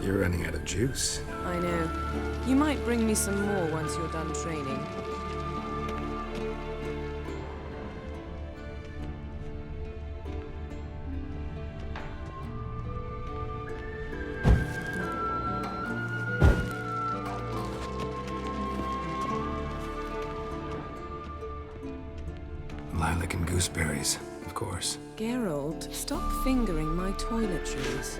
You're running out of juice. I know. You might bring me some more once you're done training. Lilac and gooseberries, of course. Geralt, stop fingering my toiletries.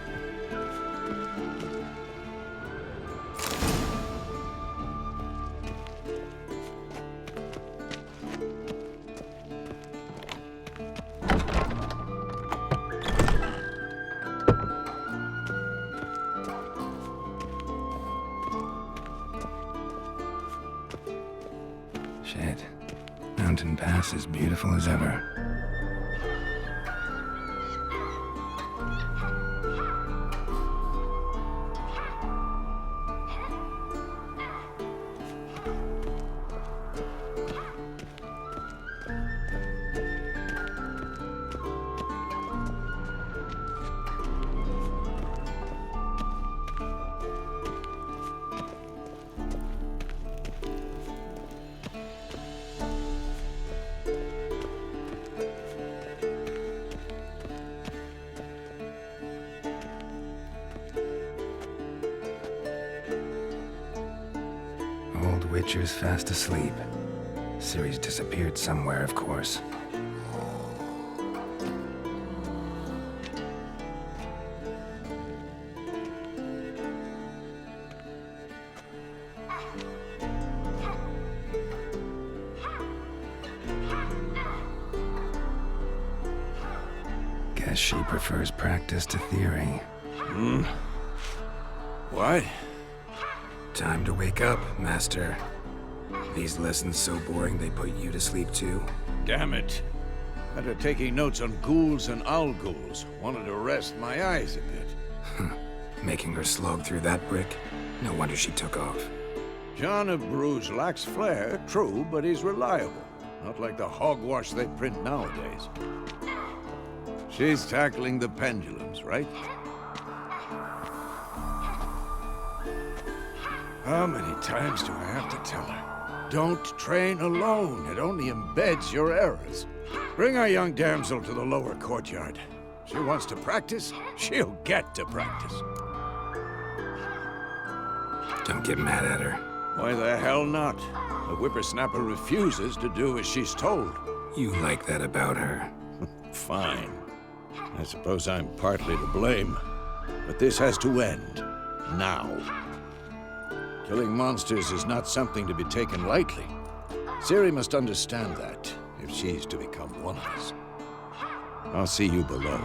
Shit. Mountain Pass is beautiful as ever. Old Witcher's fast asleep. Ciri's disappeared somewhere, of course. Guess she prefers practice to theory. What? Time to wake up, Master. These lessons so boring they put you to sleep too. Damn it. After taking notes on ghouls and owl ghouls, wanted to rest my eyes a bit. Making her slog through that brick? No wonder she took off. John of Bruges lacks flair, true, but he's reliable. Not like the hogwash they print nowadays. She's tackling the pendulums, right? How many times do I have to tell her? Don't train alone. It only embeds your errors. Bring our young damsel to the lower courtyard. She wants to practice, she'll get to practice. Don't get mad at her. Why the hell not? The whippersnapper refuses to do as she's told. You like that about her. Fine. I suppose I'm partly to blame. But this has to end. Now. Killing monsters is not something to be taken lightly. Ciri must understand that, if she's to become one of us. I'll see you below.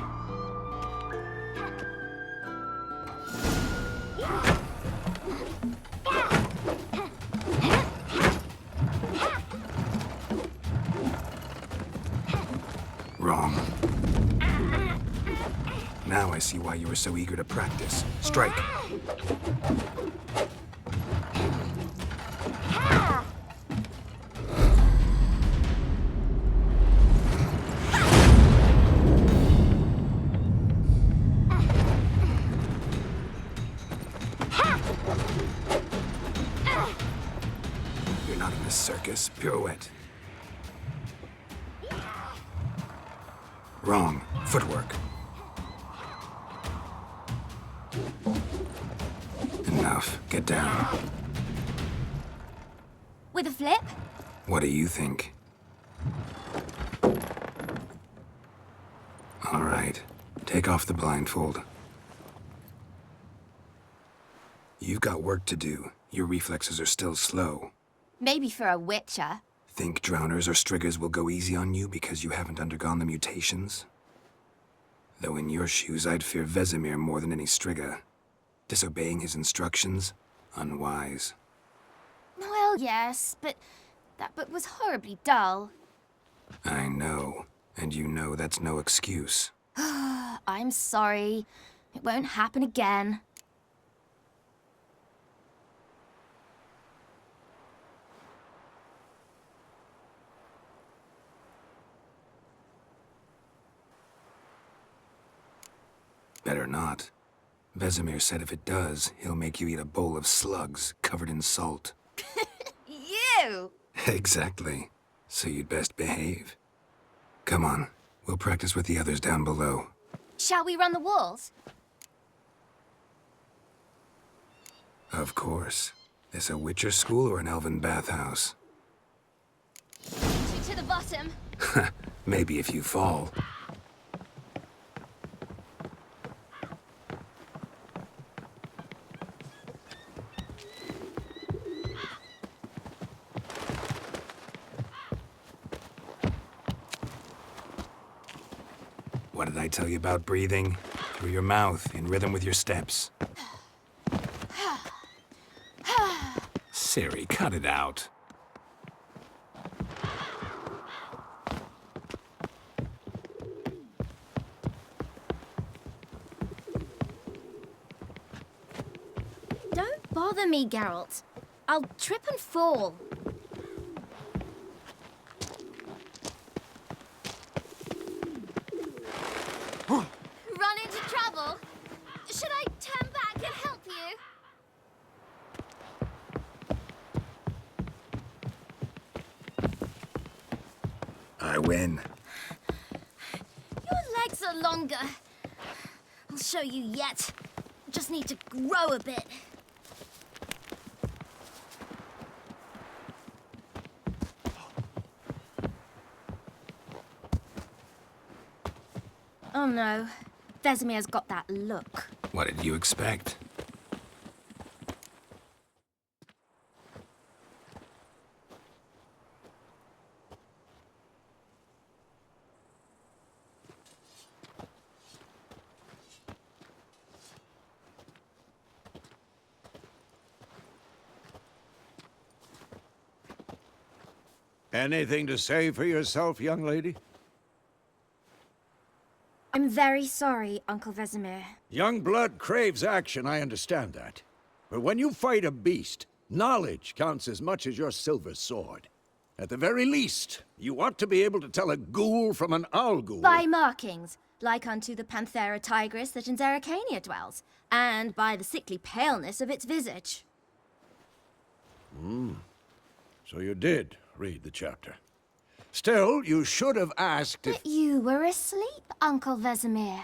Wrong. Now I see why you were so eager to practice. Strike. You're not in a circus. Pirouette. Wrong. Footwork. Enough. Get down. With a flip? What do you think? All right. Take off the blindfold. You've got work to do. Your reflexes are still slow. Maybe for a witcher. Think drowners or striggers will go easy on you because you haven't undergone the mutations? Though in your shoes, I'd fear Vesemir more than any strigger. Disobeying his instructions? Unwise. Well, yes, but that book was horribly dull. I know. And you know that's no excuse. I'm sorry. It won't happen again. Better not. Vesemir said if it does, he'll make you eat a bowl of slugs covered in salt. You! Exactly. So you'd best behave. Come on, we'll practice with the others down below. Shall we run the walls? Of course. This a Witcher school or an elven bathhouse? To the bottom. Maybe if you fall. What did I tell you about breathing? Through your mouth, in rhythm with your steps. Siri, cut it out. Don't bother me, Geralt. I'll trip and fall. Run into trouble? Should I turn back and help you? I win. Your legs are longer. I'll show you yet. Just need to grow a bit. Oh no. Vesemir's got that look. What did you expect? Anything to say for yourself, young lady? I'm very sorry, Uncle Vesemir. Young blood craves action, I understand that. But when you fight a beast, knowledge counts as much as your silver sword. At the very least, you ought to be able to tell a ghoul from an owl ghoul. By markings, like unto the Panthera tigris that in Zerrikania dwells, and by the sickly paleness of its visage. So you did read the chapter. Still, you should have asked if... But you were asleep, Uncle Vesemir.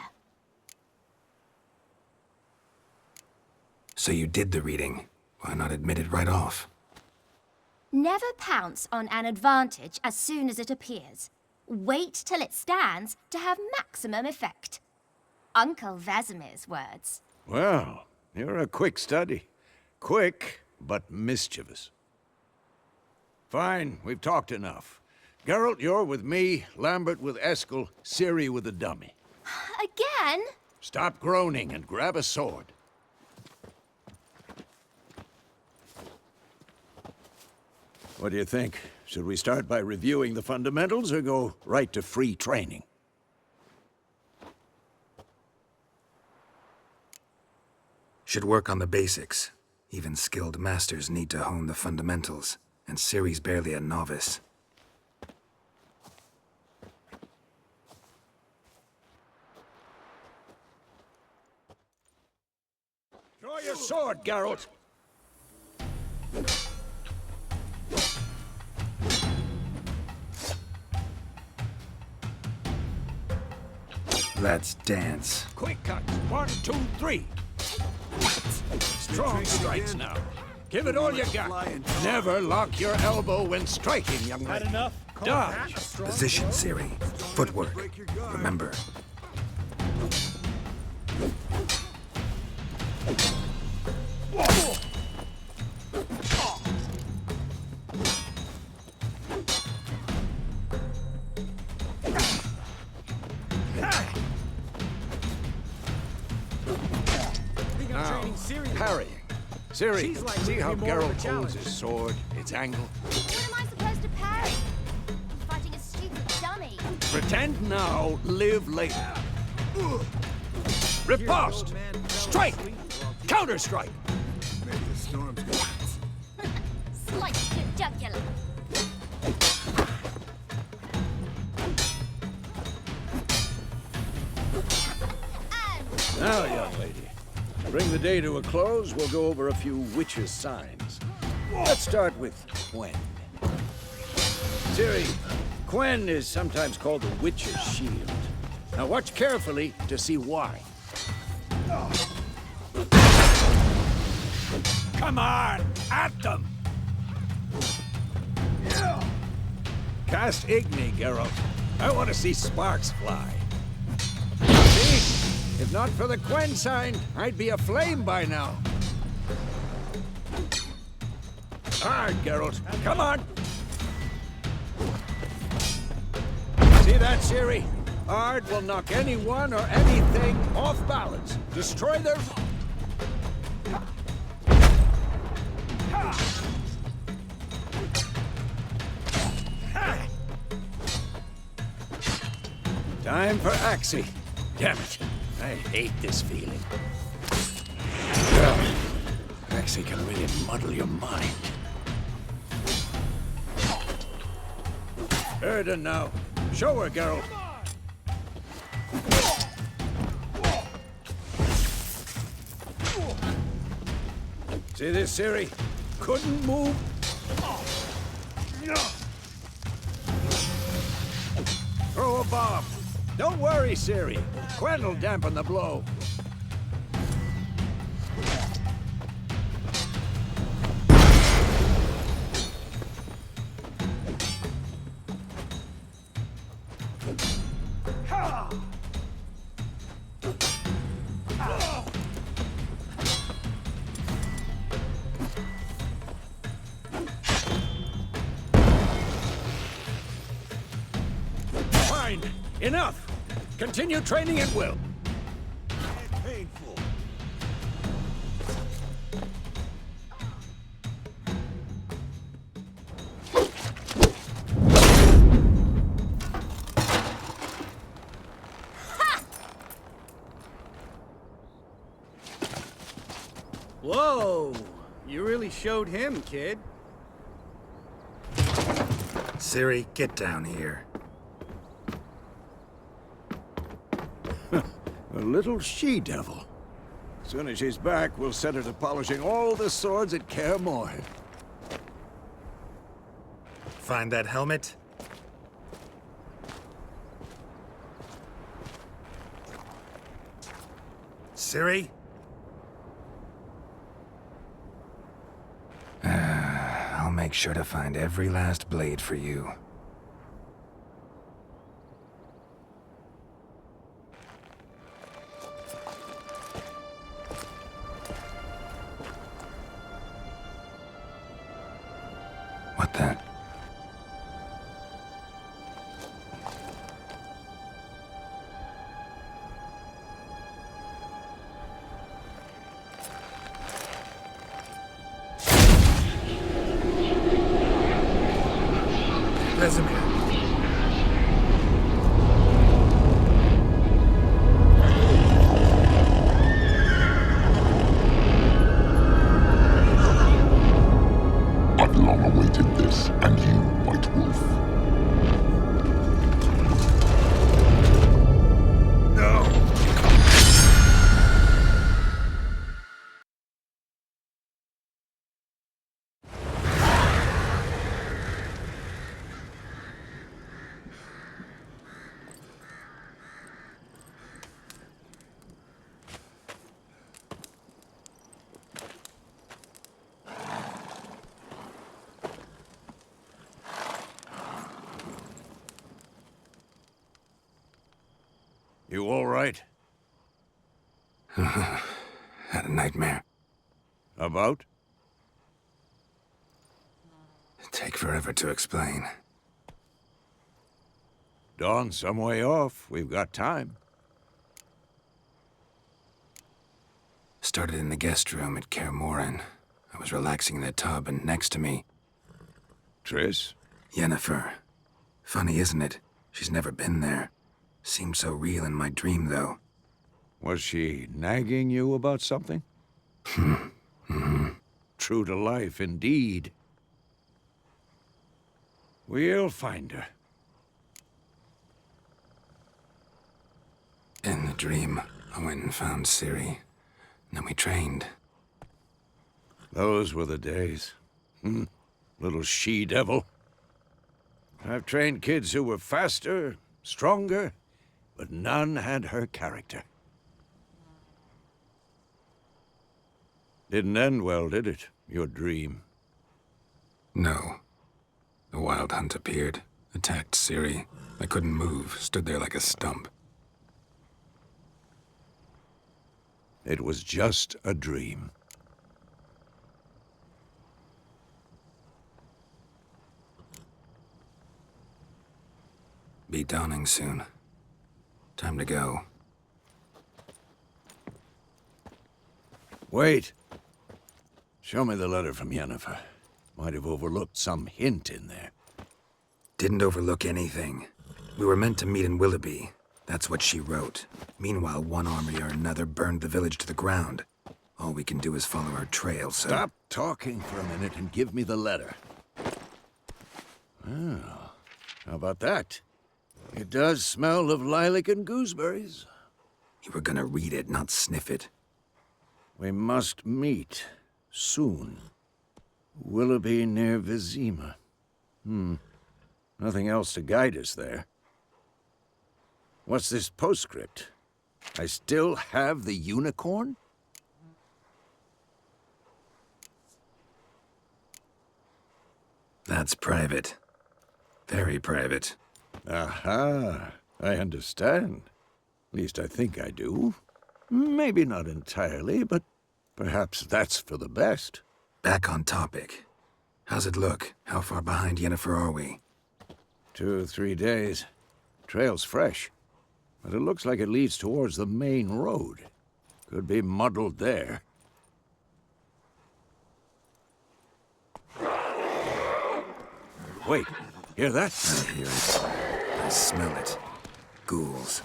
So you did the reading. Why not admit it right off? Never pounce on an advantage as soon as it appears. Wait till it stands to have maximum effect. Uncle Vesemir's words. Well, you're a quick study. Quick, but mischievous. Fine, we've talked enough. Geralt, you're with me, Lambert with Eskel, Ciri with the dummy. Again? Stop groaning and grab a sword. What do you think? Should we start by reviewing the fundamentals or go right to free training? Should work on the basics. Even skilled masters need to hone the fundamentals, and Ciri's barely a novice. Draw your sword, Geralt! Let's dance. Quick cut! 1, 2, 3! Strong strikes now. Give it all you got. Never lock your elbow when striking, young man. Enough. Dodge. Position, Ciri. Footwork. Remember. Now, parrying. Ciri, see how Geralt holds his sword, its angle? What am I supposed to parry? I'm fighting a stupid dummy. Pretend now, live later. Riposte! Strike! Counter-strike! Slice your jugular. Now bring the day to a close, we'll go over a few witches' signs. Let's start with Quen. Ciri, Quen is sometimes called the witch's shield. Now watch carefully to see why. Come on, at them! Cast Igni, Geralt. I want to see sparks fly. See? If not for the Quen sign, I'd be aflame by now. Hard, Geralt. Come on! See that, Ciri? Ard will knock anyone or anything off balance. Destroy their... Time for Axie. Damn it. I hate this feeling. Axie can really muddle your mind. Erden now. Show her, Geralt. See this, Ciri? Couldn't move. Throw a bomb. Don't worry, Ciri. Quen will dampen the blow. Fine. Enough. Continue training at will. It's painful. Whoa! You really showed him, kid. Ciri, get down here. A little she-devil. As soon as she's back, we'll set her to polishing all the swords at Kaer Morhen. Find that helmet? Ciri? I'll make sure to find every last blade for you. What the? Vesemir. I've long awaited this, and you, White Wolf. No! You all right? Had a nightmare. About? Take forever to explain. Dawn's some way off. We've got time. Started in the guest room at Kaer Morhen. I was relaxing in the tub, and next to me, Triss? Yennefer. Funny, isn't it? She's never been there. Seemed so real in my dream, though. Was she nagging you about something? True to life, indeed. We'll find her. In the dream, I went and found Ciri. Then we trained. Those were the days. Little she-devil. I've trained kids who were faster, stronger, but none had her character. Didn't end well, did it? Your dream? No. The Wild Hunt appeared, attacked Ciri. I couldn't move, stood there like a stump. It was just a dream. Be dawning soon. Time to go. Wait. Show me the letter from Yennefer. Might have overlooked some hint in there. Didn't overlook anything. We were meant to meet in Willoughby. That's what she wrote. Meanwhile, one army or another burned the village to the ground. All we can do is follow our trail, so... Stop talking for a minute and give me the letter. Oh, how about that? It does smell of lilac and gooseberries. You were gonna read it, not sniff it. We must meet soon. Willoughby near Vizima. Nothing else to guide us there. What's this postscript? I still have the unicorn? That's private. Very private. Aha, I understand. At least I think I do. Maybe not entirely, but perhaps that's for the best. Back on topic. How's it look? How far behind Yennefer are we? 2 or 3 days. Trail's fresh, but it looks like it leads towards the main road. Could be muddled there. Wait, hear that? I hear it. I smell it. Ghouls.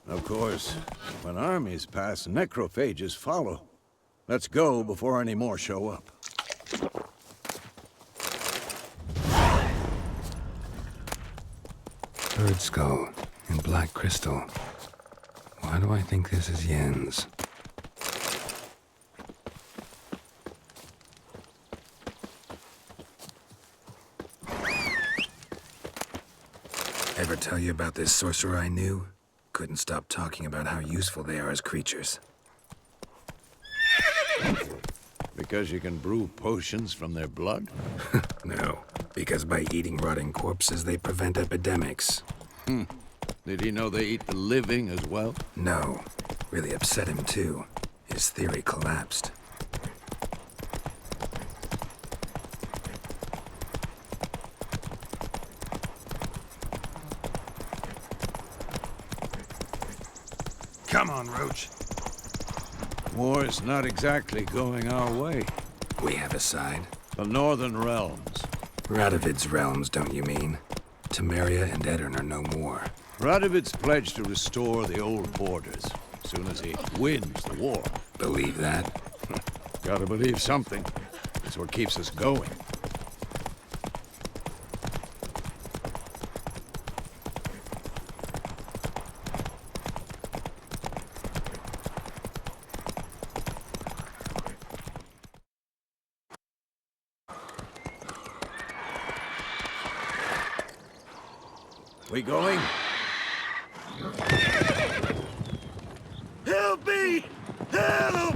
Of course, when armies pass, necrophages follow. Let's go before any more show up. Bird skull and black crystal. Why do I think this is Yen's? Ever tell you about this sorcerer I knew? Couldn't stop talking about how useful they are as creatures. Because you can brew potions from their blood? No, because by eating rotting corpses, they prevent epidemics. Did he know they eat the living as well? No, really upset him too. His theory collapsed. Come on, Roach. War's not exactly going our way. We have a side. The Northern Realms. Radovid's realms, don't you mean? Temeria and Edirn are no more. Radovid's pledged to restore the old borders as soon as he wins the war. Believe that? Gotta believe something. It's what keeps us going. We going? Help me! Help!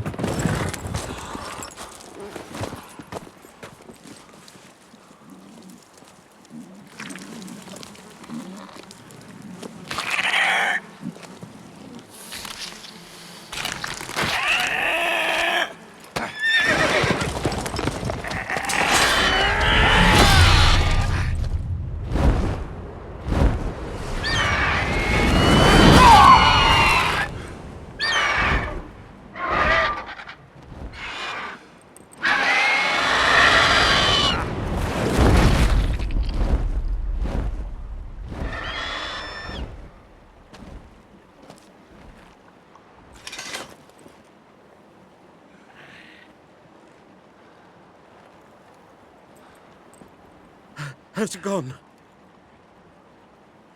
How's it gone?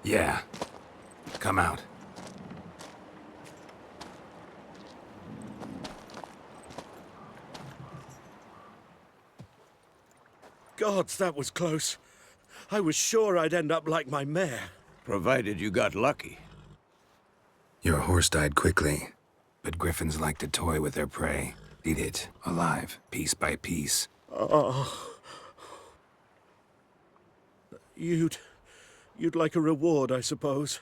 Yeah. Come out. Gods, that was close. I was sure I'd end up like my mare. Provided you got lucky. Your horse died quickly, but griffins like to toy with their prey. Eat it, alive, piece by piece. Oh. You'd like a reward, I suppose.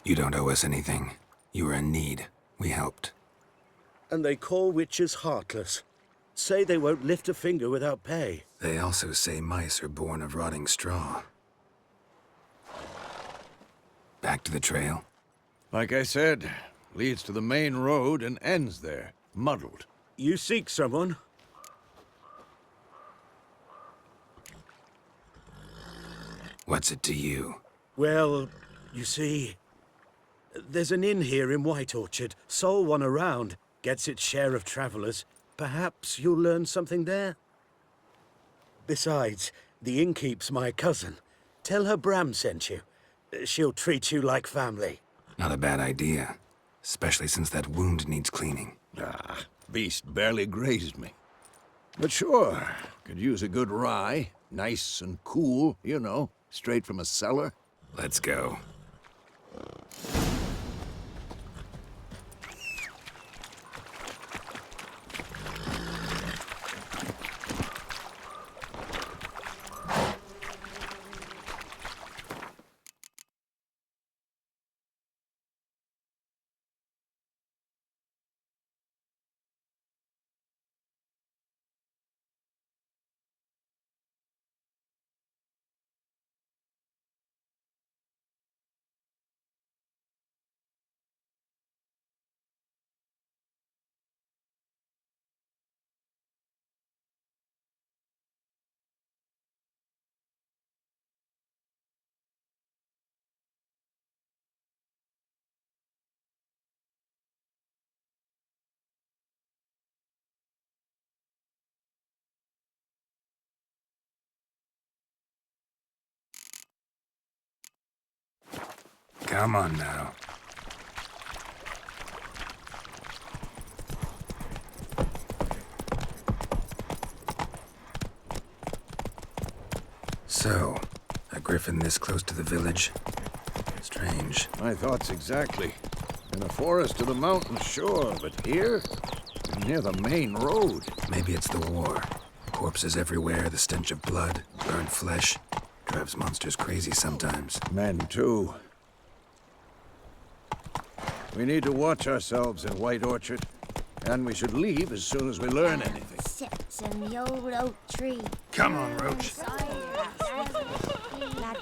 You don't owe us anything. You were in need. We helped. And they call witches heartless. Say they won't lift a finger without pay. They also say mice are born of rotting straw. Back to the trail? Like I said, leads to the main road and ends there, muddled. You seek someone? What's it to you? Well, you see, there's an inn here in White Orchard. Sole one around. Gets its share of travelers. Perhaps you'll learn something there? Besides, the innkeep's my cousin. Tell her Bram sent you. She'll treat you like family. Not a bad idea. Especially since that wound needs cleaning. Ah, beast barely grazed me. But sure, could use a good rye. Nice and cool, you know, straight from a cellar. Let's go. Come on now. So, a griffin this close to the village? Strange. My thoughts exactly. In a forest to the mountains, sure, but here? Near the main road. Maybe it's the war. Corpses everywhere, the stench of blood, burned flesh. Drives monsters crazy sometimes. Men, too. We need to watch ourselves in White Orchard. And we should leave as soon as we learn anything. Sits in the old oak tree. Come on, Roach. Lad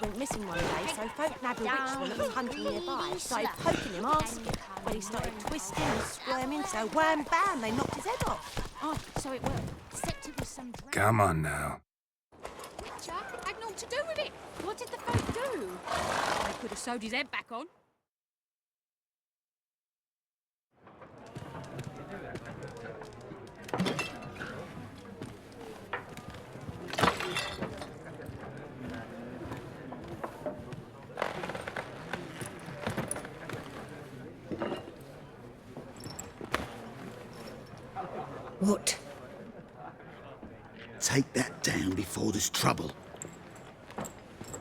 went missing one day, so folk nabbed a rich one that was hunting nearby. Started poking him, asking. Well, he started twisting and squirming, so wham bam, they knocked his head off. Oh, so it worked. Except it was some drunk. Come on now. Chuck had naught to do with it. What did the folk do? They could have sewed his head back on. What? Take that down before there's trouble.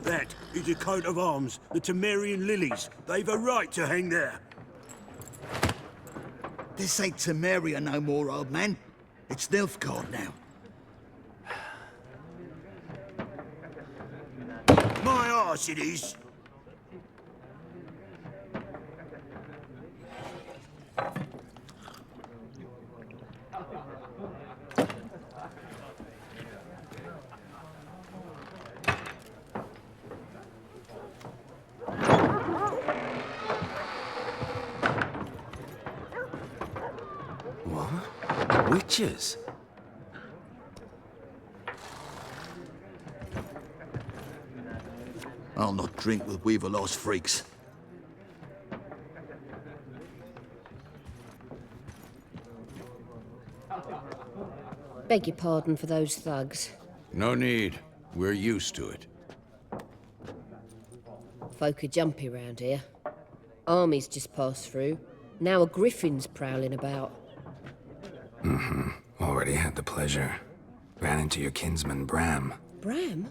That is a coat of arms, the Temerian lilies. They've a right to hang there. This ain't Temeria no more, old man. It's Nilfgaard now. My arse it is. What? Witches? I'll not drink with Weaverlost freaks. Beg your pardon for those thugs. No need. We're used to it. Folk are jumpy round here. Armies just passed through. Now a griffin's prowling about. Already had the pleasure. Ran into your kinsman, Bram. Bram?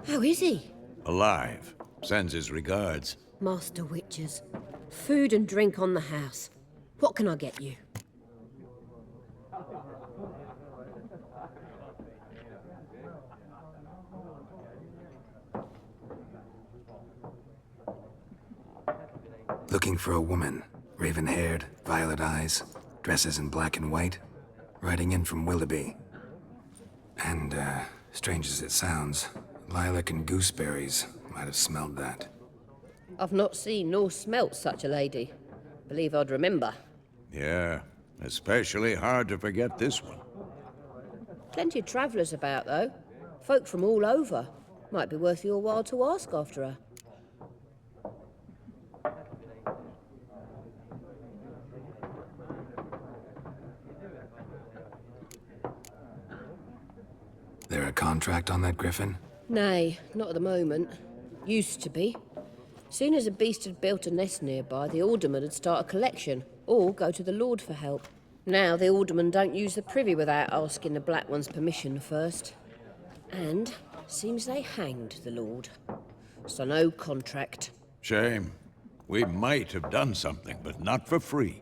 How is he? Alive. Sends his regards. Master Witchers. Food and drink on the house. What can I get you? Looking for a woman. Raven-haired, violet eyes, dresses in black and white. Riding in from Willoughby. And, strange as it sounds, lilac and gooseberries might have smelled that. I've not seen nor smelt such a lady. Believe I'd remember. Yeah, especially hard to forget this one. Plenty of travellers about, though. Folk from all over. Might be worth your while to ask after her. There a contract on that griffin? Nay, not at the moment. Used to be. Soon as a beast had built a nest nearby, the alderman would start a collection, or go to the Lord for help. Now the alderman don't use the privy without asking the Black One's permission first. And seems they hanged the Lord. So no contract. Shame. We might have done something, but not for free.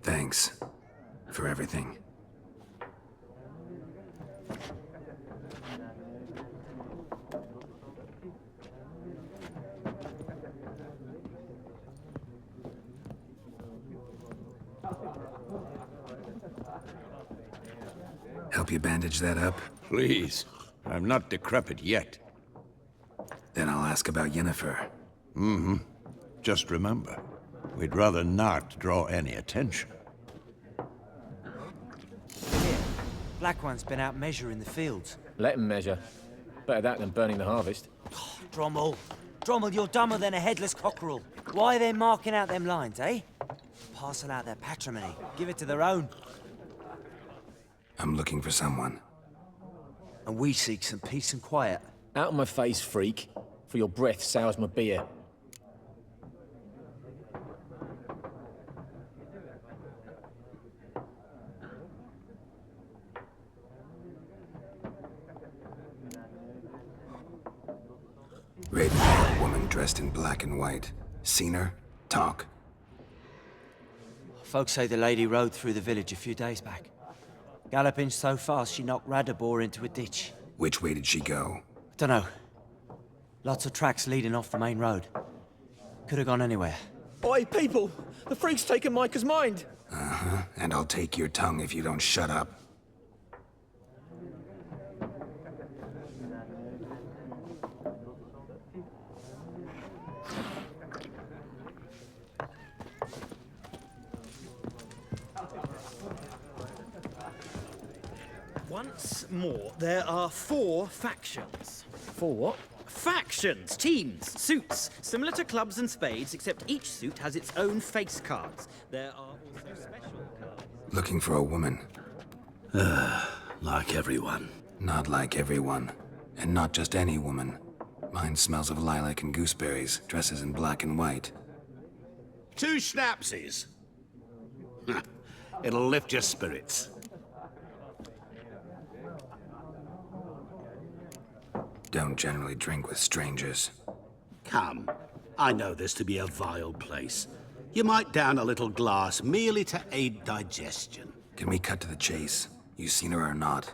Thanks. For everything. Help you bandage that up? Please. I'm not decrepit yet. Then I'll ask about Yennefer. Just remember, we'd rather not draw any attention. Here, Black One's been out measuring the fields. Let him measure. Better that than burning the harvest. Drommel. Drommel, you're dumber than a headless cockerel. Why are they marking out them lines, eh? Parcel out their patrimony. Give it to their own. I'm looking for someone. And we seek some peace and quiet. Out of my face, freak. For your breath sours my beer. Raven-haired woman dressed in black and white. Seen her? Talk. Folks say the lady rode through the village a few days back. Galloping so fast she knocked Radabor into a ditch. Which way did she go? Dunno. Lots of tracks leading off the main road. Could have gone anywhere. Oi, people! The freak's taken Micah's mind! Uh-huh. And I'll take your tongue if you don't shut up. Once more, there are 4 factions. 4 what? Factions, teams, suits, similar to clubs and spades, except each suit has its own face cards. There are also special cards. Looking for a woman. Like everyone. Not like everyone. And not just any woman. Mine smells of lilac and gooseberries, dresses in black and white. 2 schnapsies. It'll lift your spirits. Don't generally drink with strangers. Come, I know this to be a vile place. You might down a little glass merely to aid digestion. Can we cut to the chase? You seen her or not?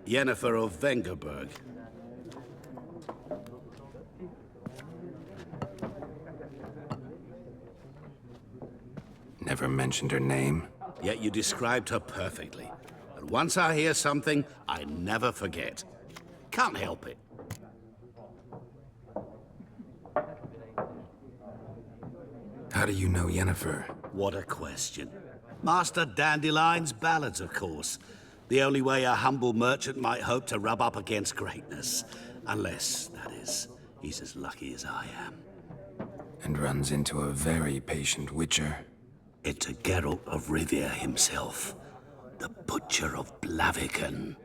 Yennefer of Vengerberg. Never mentioned her name? Yet you described her perfectly. And once I hear something, I never forget. Can't help it. How do you know Yennefer? What a question. Master Dandelion's ballads, of course. The only way a humble merchant might hope to rub up against greatness. Unless, that is, he's as lucky as I am. And runs into a very patient witcher. into Geralt of Rivia himself, the Butcher of Blaviken.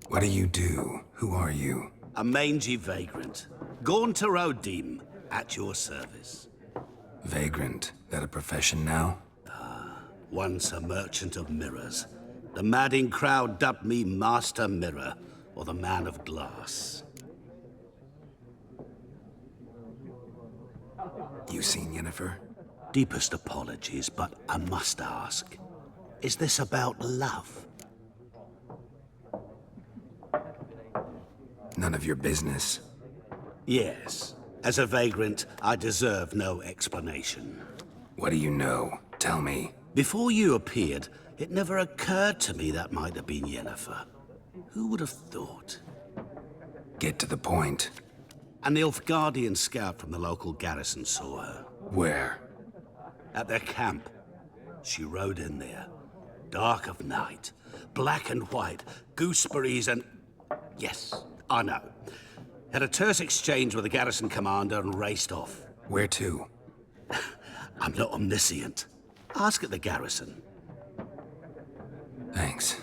What do you do? Who are you? A mangy vagrant. Gaunter Odim, at your service. Vagrant. That a profession now? Once a merchant of mirrors. The madding crowd dubbed me Master Mirror, or the Man of Glass. You seen Yennefer? Deepest apologies, but I must ask. Is this about love? None of your business. Yes. As a vagrant, I deserve no explanation. What do you know? Tell me. Before you appeared, it never occurred to me that might have been Yennefer. Who would have thought? Get to the point. An Nilfgaardian scout from the local garrison saw her. Where? At their camp. She rode in there. Dark of night. Black and white. Gooseberries and... Yes, I know. Had a terse exchange with the garrison commander and raced off. Where to? I'm not omniscient. Ask at the garrison. Thanks.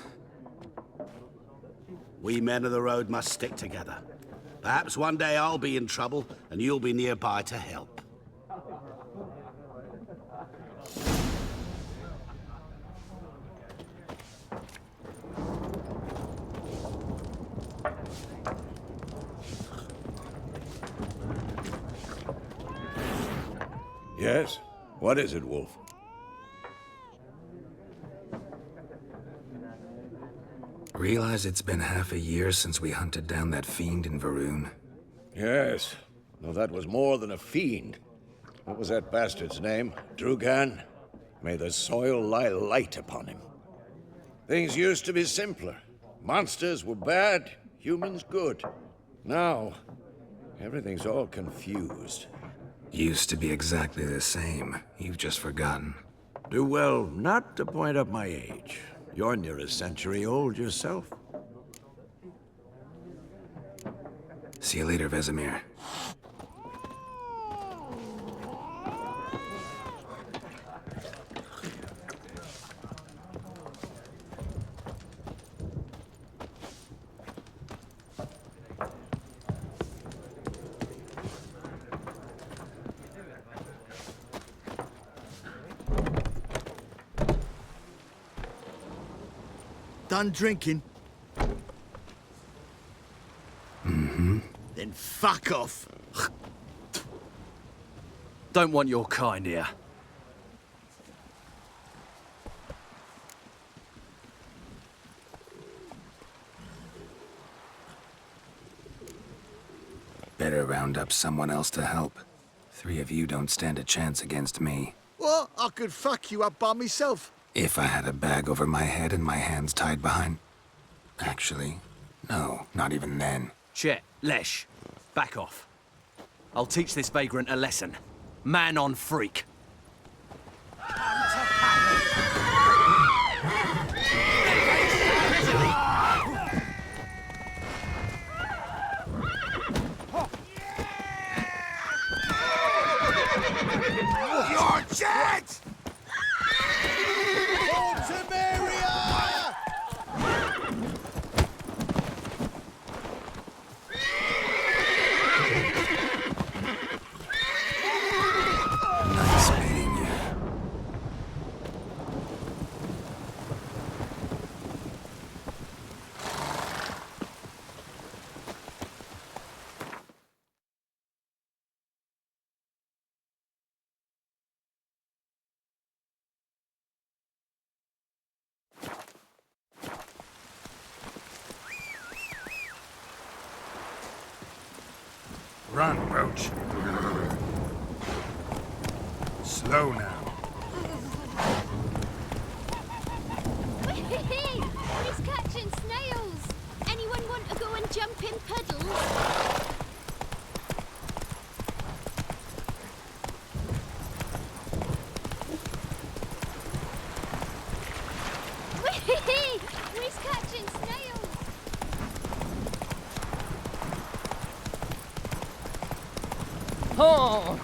We men of the road must stick together. Perhaps one day I'll be in trouble and you'll be nearby to help. Yes? What is it, Wolf? Realize it's been half a year since we hunted down that fiend in Varun? Yes. No, that was more than a fiend. What was that bastard's name? Drugan? May the soil lie light upon him. Things used to be simpler. Monsters were bad, humans good. Now, everything's all confused. Used to be exactly the same. You've just forgotten. Do well not to point up my age. You're near a century old yourself. See you later, Vesemir. Done drinking? Mm-hmm. Then fuck off. Don't want your kind here. Better round up someone else to help. 3 of you don't stand a chance against me. What? I could fuck you up by myself. If I had a bag over my head and my hands tied behind... Actually, no, not even then. Chet, Lesh, back off. I'll teach this vagrant a lesson. Man on freak. You're dead! Nice meeting you. Run, Roach. Slow now. He's catching snails. Anyone want to go and jump in puddles? He's catching snails. Oh!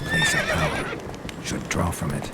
Place of power. Should draw from it.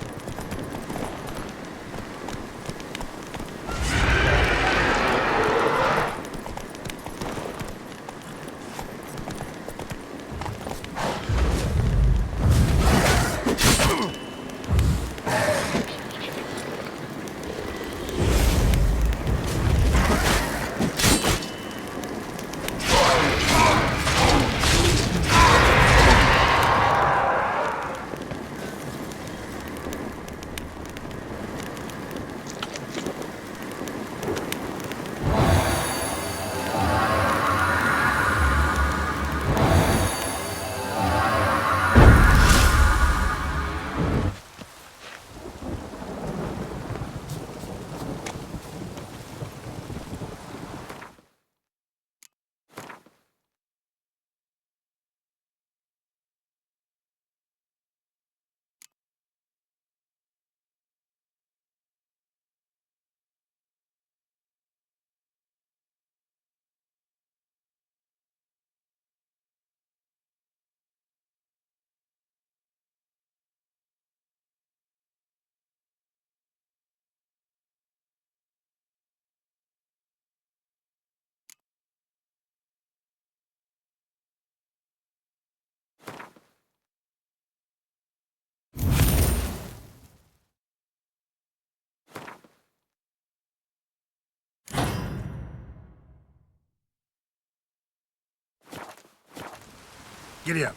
Giddy up.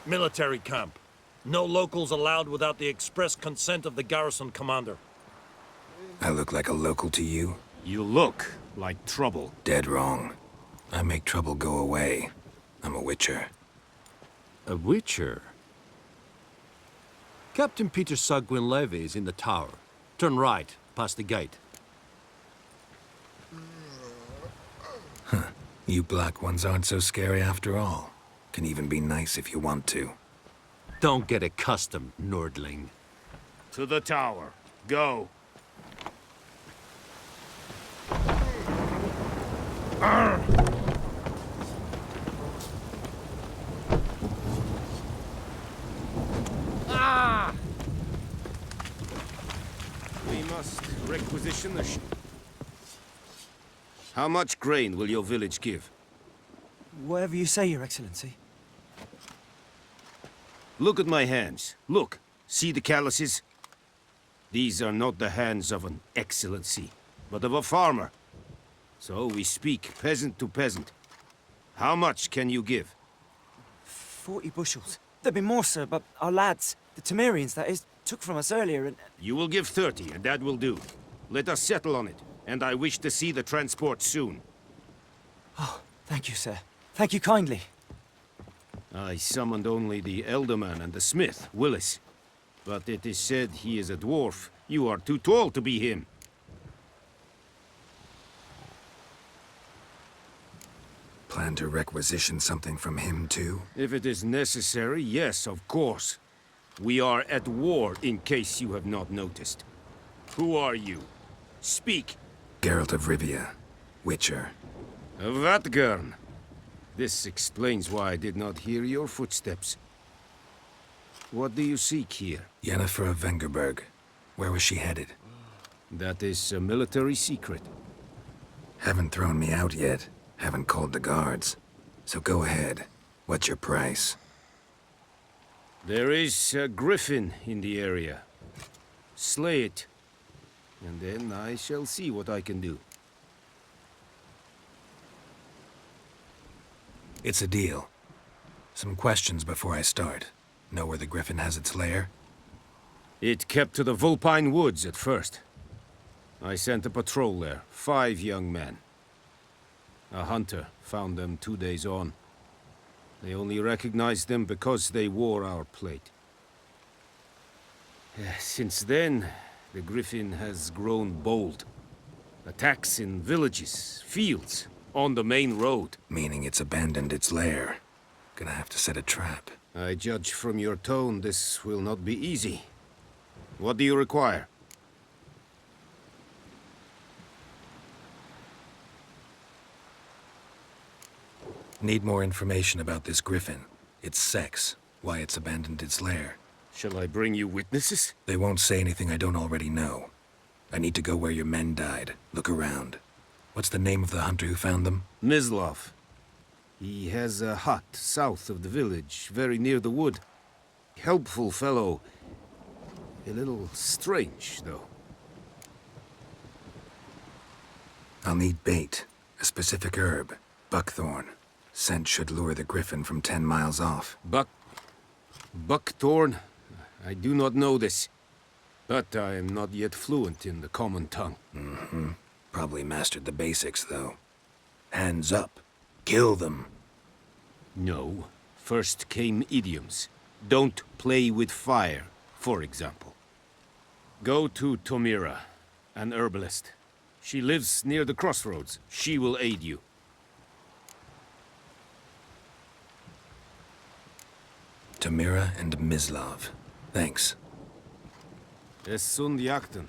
Military camp. No locals allowed without the express consent of the garrison commander. I look like a local to you? You look like trouble. Dead wrong. I make trouble go away. I'm a witcher. A witcher? Captain Peter Sagwin Levy is in the tower. Turn right, past the gate. Huh. You black ones aren't so scary after all. Can even be nice if you want to. Don't get accustomed, Nordling. To the tower. Go. Ah! We must requisition the ship. How much grain will your village give? Whatever you say, Your Excellency. Look at my hands. Look. See the calluses? These are not the hands of an excellency, but of a farmer. So we speak peasant to peasant. How much can you give? 40 bushels. There'd be more, sir, but our lads, the Temerians, that is, took from us earlier and... You will give 30, and that will do. Let us settle on it, and I wish to see the transport soon. Oh, thank you, sir. Thank you kindly. I summoned only the Elderman and the smith, Willis. But it is said he is a dwarf. You are too tall to be him. Plan to requisition something from him, too? If it is necessary, yes, of course. We are at war, in case you have not noticed. Who are you? Speak. Geralt of Rivia, Witcher. Vatgern. This explains why I did not hear your footsteps. What do you seek here? Yennefer of Vengerberg. Where was she headed? That is a military secret. Haven't thrown me out yet. Haven't called the guards. So go ahead. What's your price? There is a griffin in the area. Slay it. And then I shall see what I can do. It's a deal. Some questions before I start. Know where the griffin has its lair? It kept to the Vulpine Woods at first. I sent a patrol there, 5 young men. A hunter found them 2 days on. They only recognized them because they wore our plate. Since then, the griffin has grown bold. Attacks in villages, fields, on the main road. Meaning it's abandoned its lair. Gonna have to set a trap. I judge from your tone this will not be easy. What do you require? Need more information about this griffin. Its sex, why it's abandoned its lair. Shall I bring you witnesses? They won't say anything I don't already know. I need to go where your men died. Look around. What's the name of the hunter who found them? Mislav. He has a hut south of the village, very near the wood. Helpful fellow. A little strange, though. I'll need bait. A specific herb. Buckthorn. Scent should lure the griffin from 10 miles off. Buckthorn? I do not know this. But I am not yet fluent in the common tongue. Mm-hmm. Probably mastered the basics, though. Hands up. Kill them. No. First came idioms. Don't play with fire, for example. Go to Tomira, an herbalist. She lives near the crossroads. She will aid you. Tomira and Mislav. Thanks. Es sunt jachten.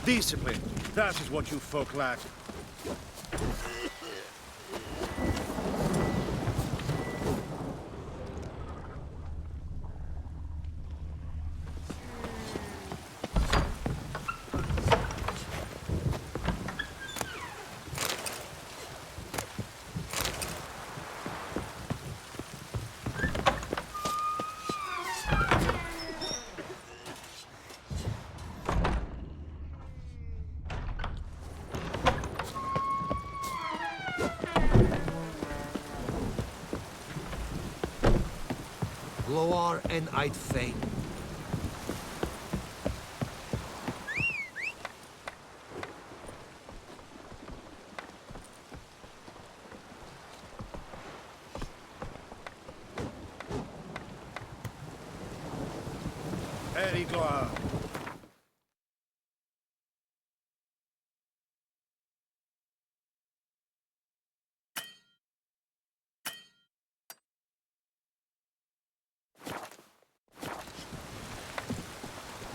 Discipline. That is what you folk lack. Gloar and I'd fain. Eddie Gloar.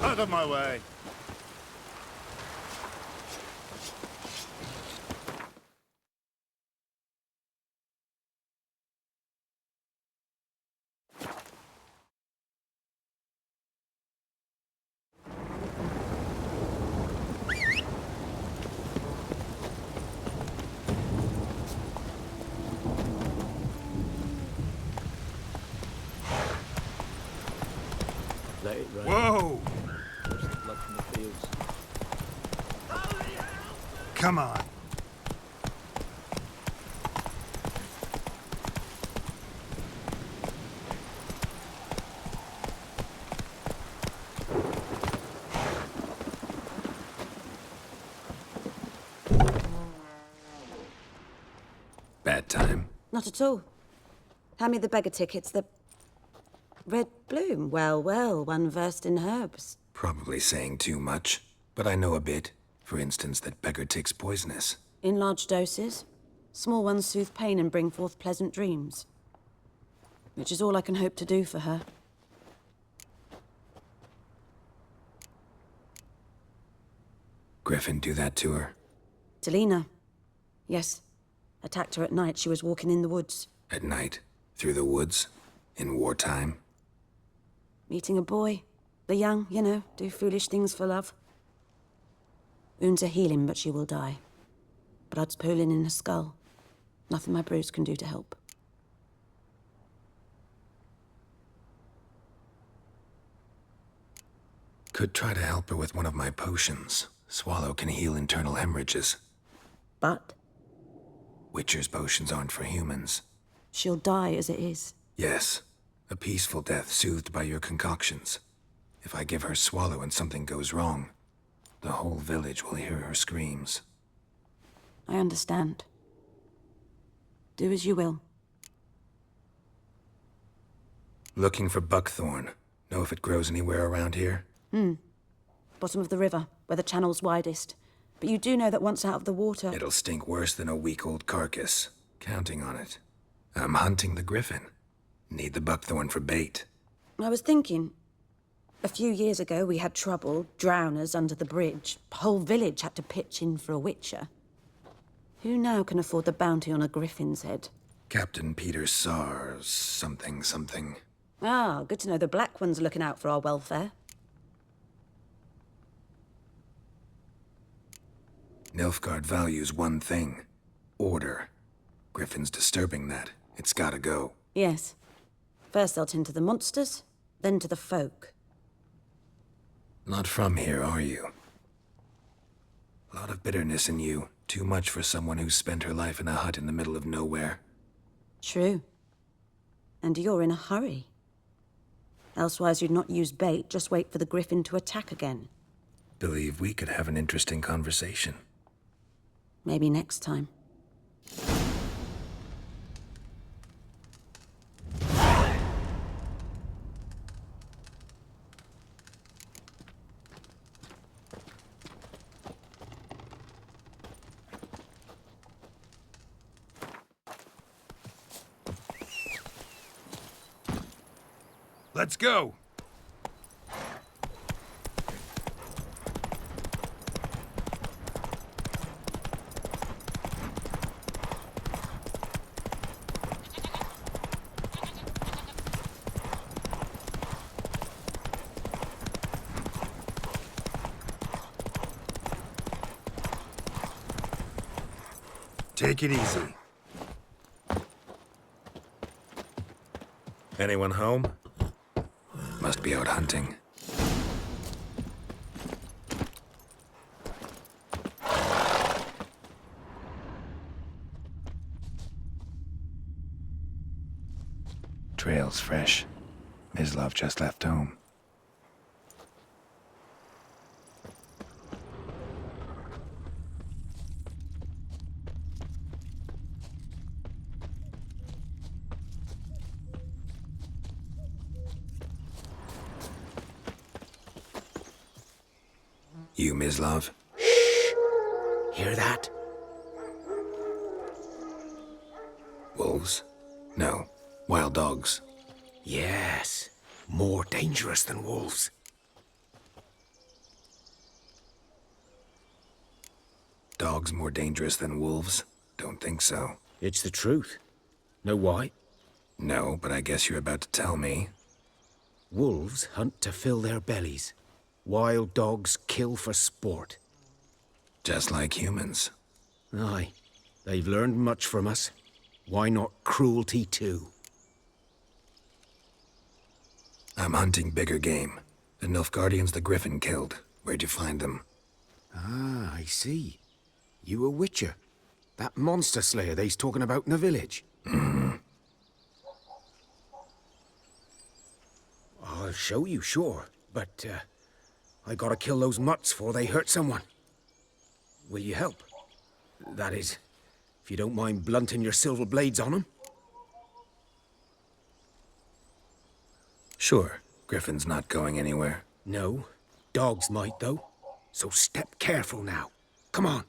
Out of my way. Let it rain. Whoa! Where's the blood from the fields? Come on. Bad time. Not at all. Hand me the beggar tickets. The red bloom. Well, well, one versed in herbs. Probably saying too much, but I know a bit. For instance, that beggar tick's poisonous. In large doses. Small ones soothe pain and bring forth pleasant dreams. Which is all I can hope to do for her. Griffin do that to her? Delina. Yes. Attacked her at night. She was walking in the woods. At night? Through the woods? In wartime? Meeting a boy. The young, you know, do foolish things for love. Wounds are healing, but she will die. Blood's pooling in her skull. Nothing my brews can do to help. Could try to help her with one of my potions. Swallow can heal internal hemorrhages. But? Witcher's potions aren't for humans. She'll die as it is. Yes. A peaceful death soothed by your concoctions. If I give her Swallow and something goes wrong, the whole village will hear her screams. I understand. Do as you will. Looking for buckthorn. Know if it grows anywhere around here? Bottom of the river, where the channel's widest. But you do know that once out of the water... It'll stink worse than a week-old carcass. Counting on it. I'm hunting the griffin. Need the buckthorn for bait. I was thinking... A few years ago, we had trouble, drowners under the bridge. Whole village had to pitch in for a witcher. Who now can afford the bounty on a griffin's head? Captain Peter Sars, something. Ah, good to know the Black One's looking out for our welfare. Nilfgaard values one thing. Order. Griffin's disturbing that. It's gotta go. Yes. First they'll tend to the monsters, then to the folk. Not from here, are you? A lot of bitterness in you. Too much for someone who's spent her life in a hut in the middle of nowhere. True. And you're in a hurry. Elsewise you'd not use bait, just wait for the griffin to attack again. Believe we could have an interesting conversation. Maybe next time. Let's go! Take it easy. Anyone home? Must be out hunting. Trail's fresh. Mislav just left home. You, Mislav? Shh! Hear that? Wolves? No. Wild dogs. Yes. More dangerous than wolves. Dogs more dangerous than wolves? Don't think so. It's the truth. Know why? No, but I guess you're about to tell me. Wolves hunt to fill their bellies. Wild dogs kill for sport. Just like humans. Aye. They've learned much from us. Why not cruelty too? I'm hunting bigger game. The Nilfgaardians the Griffin killed. Where'd you find them? Ah, I see. You a witcher. That monster slayer they's talking about in the village. I'll show you, sure. But, I gotta kill those mutts before they hurt someone. Will you help? That is, if you don't mind blunting your silver blades on them. Sure. Griffin's not going anywhere. No. Dogs might, though. So step careful now. Come on.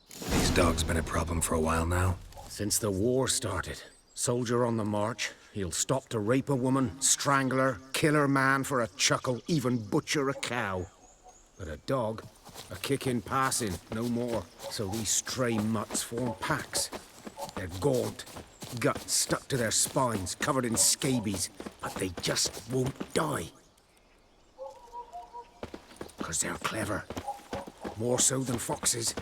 These dogs been a problem for a while now? Since the war started. Soldier on the march. He'll stop to rape a woman, strangle her, kill her man for a chuckle, even butcher a cow. But a dog, a kick in passing, no more. So these stray mutts form packs. They're gaunt, guts stuck to their spines, covered in scabies, but they just won't die. 'Cause they're clever. More so than foxes.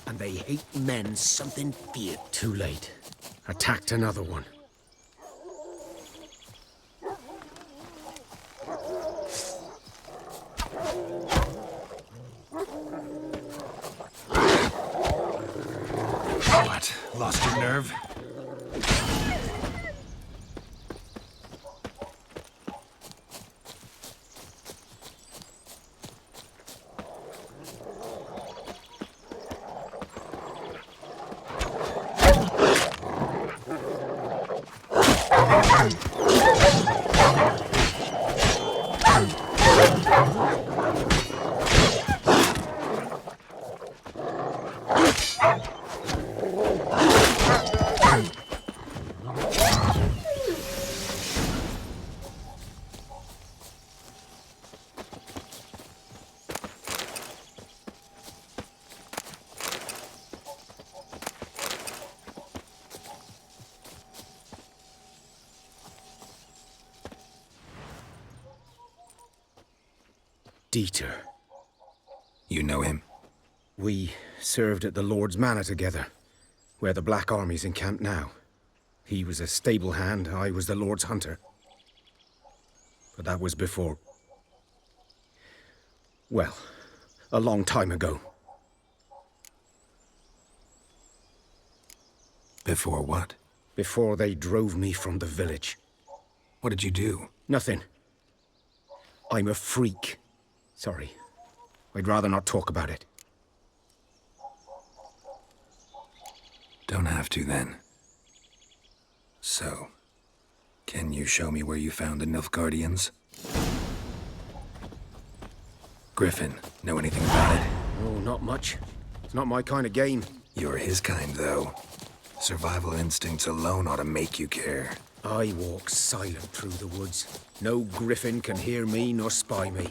And they hate men something fierce. Too late. Attacked another one. What? Lost your nerve? Dieter. You know him? We served at the Lord's Manor together, where the Black Army's encamped now. He was a stable hand, I was the Lord's hunter. But that was before... well, a long time ago. Before what? Before they drove me from the village. What did you do? Nothing. I'm a freak. Sorry. I'd rather not talk about it. Don't have to, then. So, can you show me where you found the Nilfgaardians? Griffin, know anything about it? Oh, not much. It's not my kind of game. You're his kind, though. Survival instincts alone ought to make you care. I walk silent through the woods. No griffin can hear me nor spy me.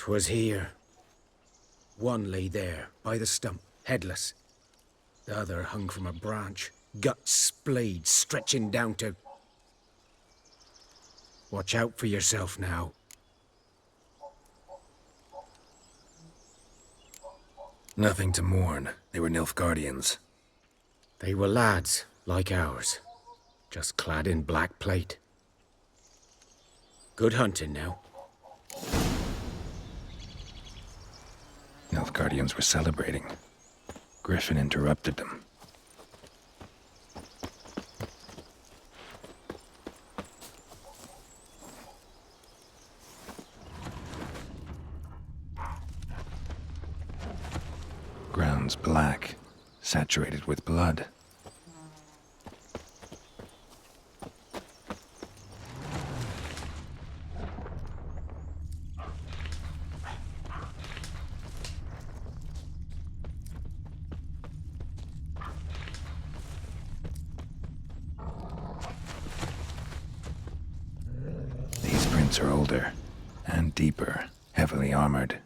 'Twas here. One lay there, by the stump, headless. The other hung from a branch, guts splayed, stretching down to... Watch out for yourself now. Nothing to mourn. They were Nilfgaardians. They were lads, like ours, just clad in black plate. Good hunting now. Nilfgaardians were celebrating. Griffin interrupted them. Ground's black, saturated with blood. These prints are older and deeper, heavily armored.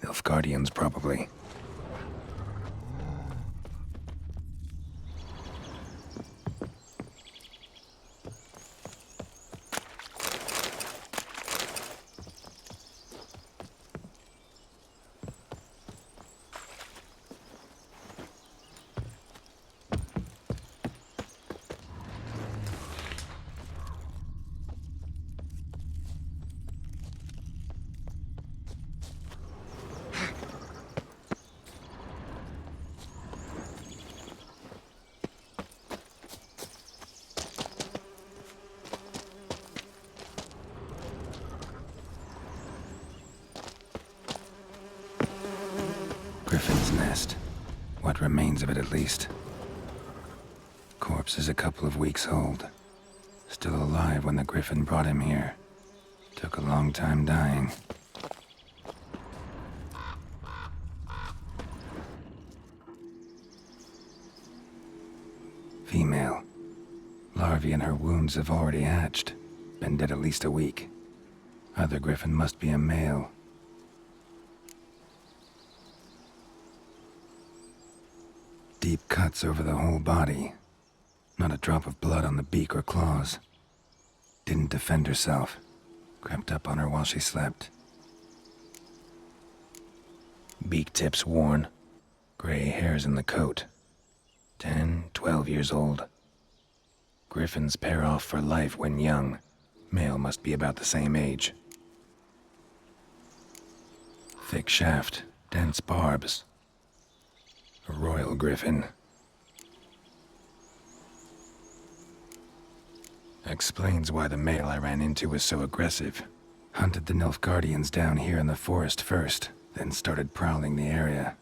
Nilfgaardians, probably. Griffin's nest. What remains of it, at least. Corpse is a couple of weeks old. Still alive when the Griffin brought him here. Took a long time dying. Female. Larvae in her wounds have already hatched. Been dead at least a week. Other Griffin must be a male. Deep cuts over the whole body. Not a drop of blood on the beak or claws. Didn't defend herself. Crept up on her while she slept. Beak tips worn. Gray hairs in the coat. 10, 12 years old. Griffins pair off for life when young. Male must be about the same age. Thick shaft, dense barbs. A royal griffin. Explains why the male I ran into was so aggressive. Hunted the Nilfgaardians down here in the forest first, then started prowling the area.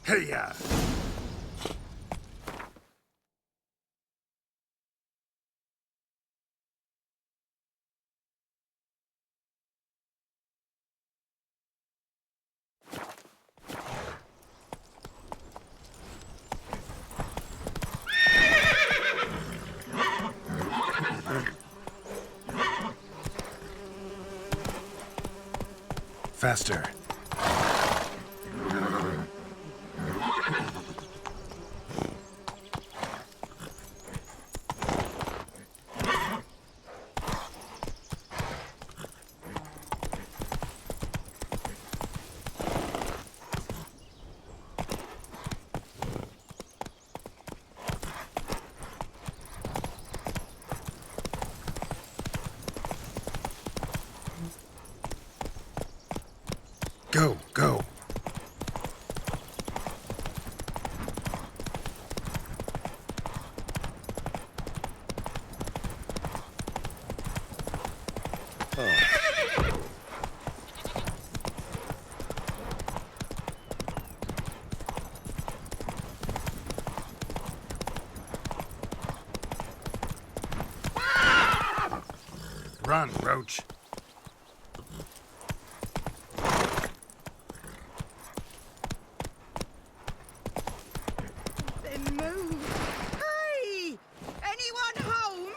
Hey-ya! Faster. Go, go. Run, Roach. Then move. Hey! Anyone home?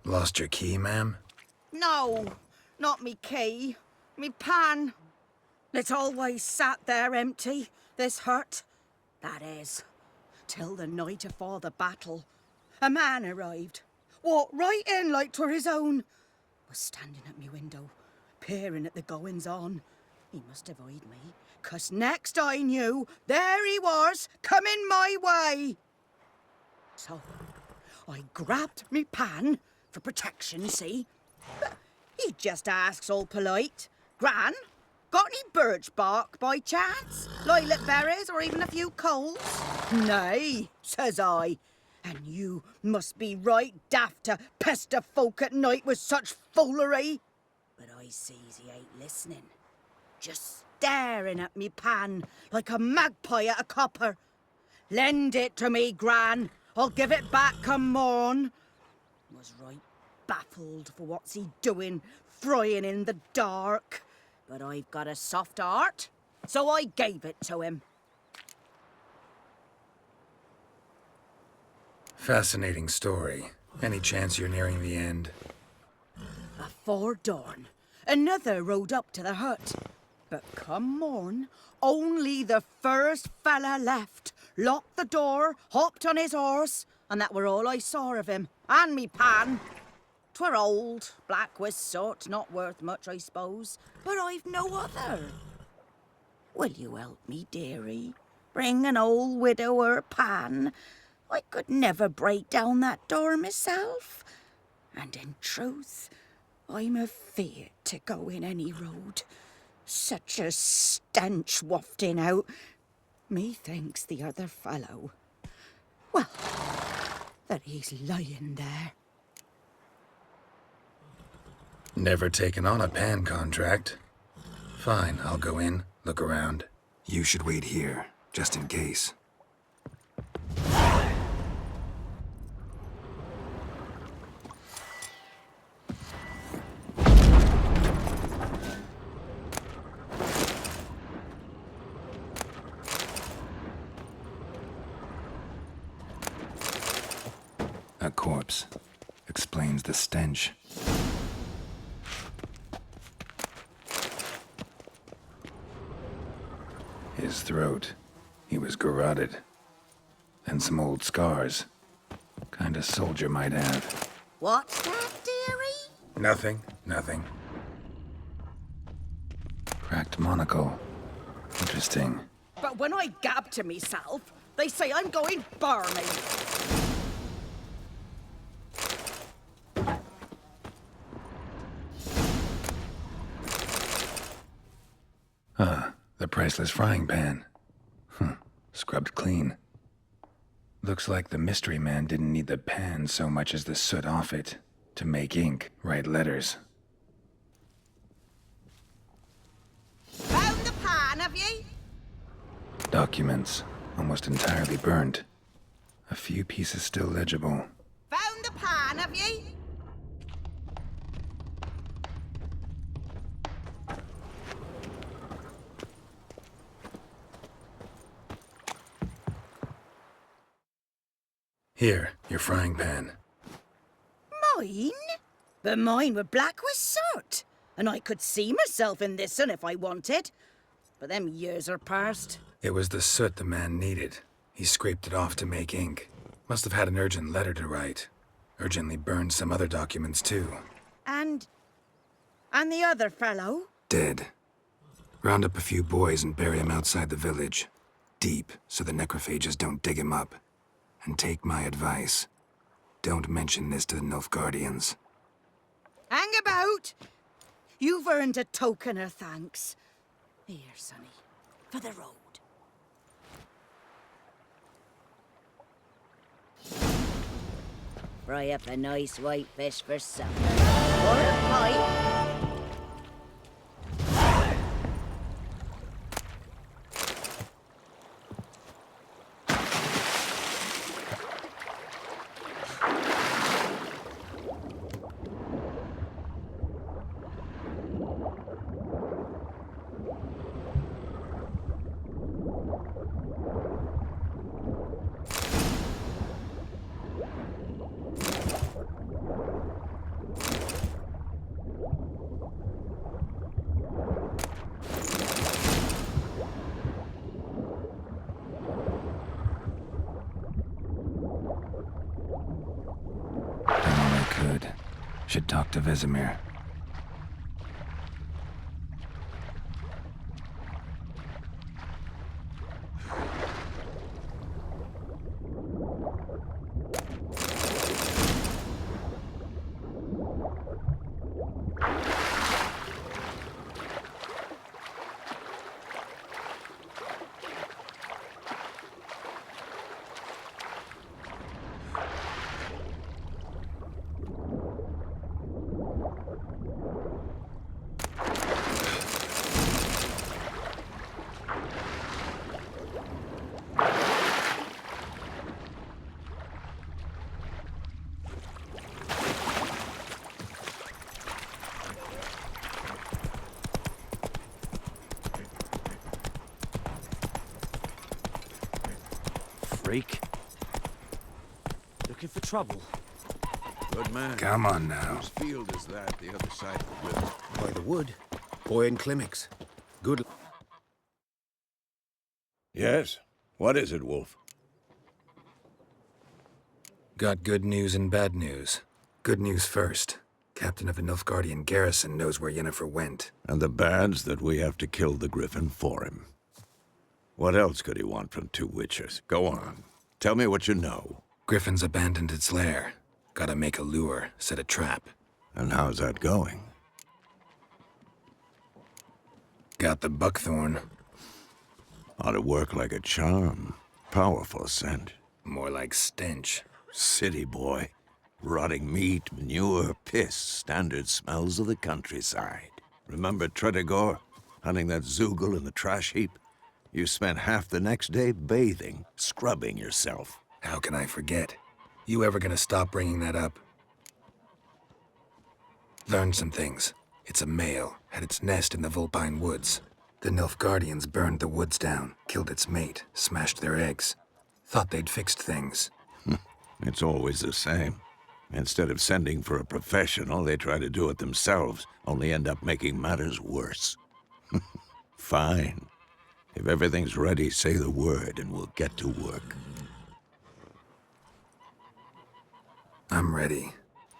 Lost your key, ma'am? No, not me key. Me pan. It's always sat there empty, this hut. That is, till the night afore the battle. A man arrived. Walked right in like 'twere his own. Was standing at me window, peering at the goings-on. He must have eyed me, 'cause next I knew, there he was, coming my way. So, I grabbed me pan, for protection, see? But he just asks all polite, Gran, got any birch bark by chance? Lilac berries or even a few coals? Nay, says I. And you must be right daft to pester folk at night with such foolery. But I sees he ain't listening. Just staring at me pan like a magpie at a copper. Lend it to me, Gran. I'll give it back come morn. Was right baffled for what's he doing, frying in the dark. But I've got a soft heart, so I gave it to him. Fascinating story. Any chance you're nearing the end? Afore dawn, another rode up to the hut. But come morn, only the first fella left. Locked the door, hopped on his horse, and that were all I saw of him. And me pan. 'Twere old, black with soot, not worth much, I suppose. But I've no other. Will you help me, dearie? Bring an old widower pan. I could never break down that door myself. And in truth, I'm afeard to go in any road. Such a stench wafting out. Methinks the other fellow, well, that he's lying there. Never taken on a pan contract. Fine, I'll go in, look around. You should wait here, just in case. A corpse. Explains the stench. His throat. He was garroted. And some old scars. Kind of soldier might have. What's that, dearie? Nothing. Cracked monocle. Interesting. But when I gab to myself, they say I'm going barmy. The priceless frying pan. Scrubbed clean. Looks like the mystery man didn't need the pan so much as the soot off it to make ink, write letters. Found the pan, have ye? Documents, almost entirely burned. A few pieces still legible. Found the pan, have ye? Here, your frying pan. Mine? But mine were black with soot. And I could see myself in this one if I wanted. But them years are past. It was the soot the man needed. He scraped it off to make ink. Must have had an urgent letter to write. Urgently burned some other documents too. And the other fellow? Dead. Round up a few boys and bury him outside the village. Deep, so the necrophages don't dig him up. And take my advice. Don't mention this to the Nilfgaardians. Hang about! You've earned a token of thanks. Here, sonny, for the road. Fry up a nice white fish for supper. Or a pie. Should talk to Vesemir. Freak. Looking for trouble? Good man. Come on now. Whose field is that, the other side of the river? By the wood. Boy in Climmix. Good. Yes? What is it, Wolf? Got good news and bad news. Good news first. Captain of the Nilfgaardian garrison knows where Yennefer went. And the bad's that we have to kill the Griffin for him. What else could he want from two witches? Go on. Tell me what you know. Griffin's abandoned its lair. Gotta make a lure, set a trap. And how's that going? Got the buckthorn. Ought to work like a charm. Powerful scent. More like stench. City boy. Rotting meat, manure, piss. Standard smells of the countryside. Remember Tredegor? Hunting that Zoogle in the trash heap? You spent half the next day bathing, scrubbing yourself. How can I forget? You ever gonna stop bringing that up? Learned some things. It's a male, had its nest in the Vulpine Woods. The Nilfgaardians burned the woods down, killed its mate, smashed their eggs. Thought they'd fixed things. It's always the same. Instead of sending for a professional, they try to do it themselves, only end up making matters worse. Fine. If everything's ready, say the word and we'll get to work. I'm ready.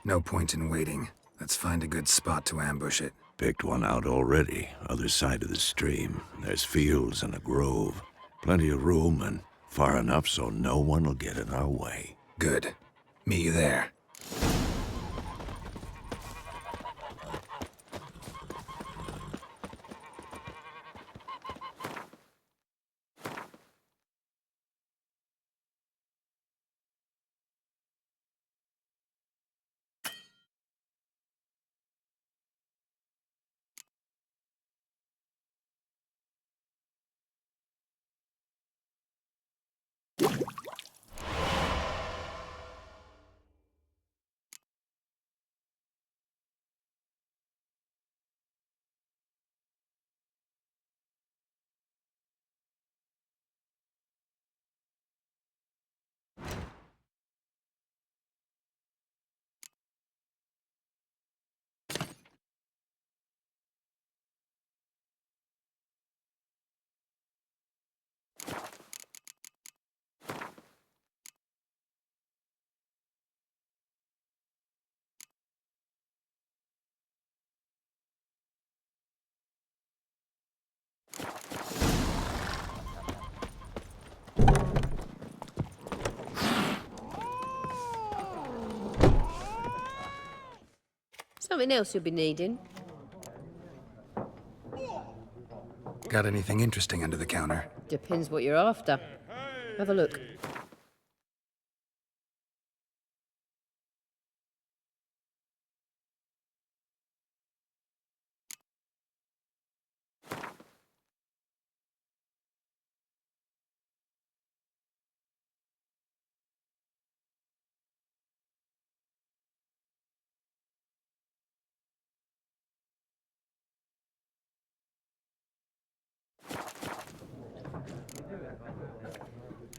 No point in waiting. Let's find a good spot to ambush it. Picked one out already, other side of the stream. There's fields and a grove. Plenty of room and far enough so no one will get in our way. Good. Meet you there. Something else you'll be needing. Got anything interesting under the counter? Depends what you're after. Have a look.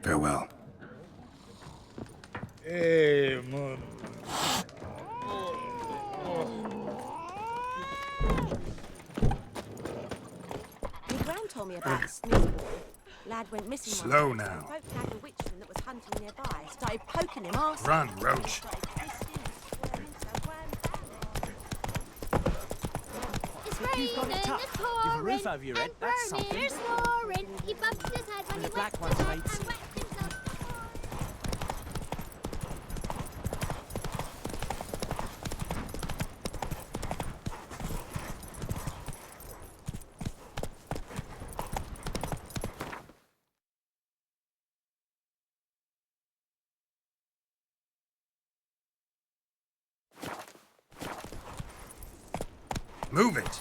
Farewell. Hey, man. Your gran told me about a snooze boy. Lad went missing Slow one day. now. Folk had a witchman that was hunting nearby. Started poking him arse. Run, Roach. You've got it tough. You've a roof over your head, that's something. Here's Warren. He bumped his head when he went to the bathroom and wet himself. Move it.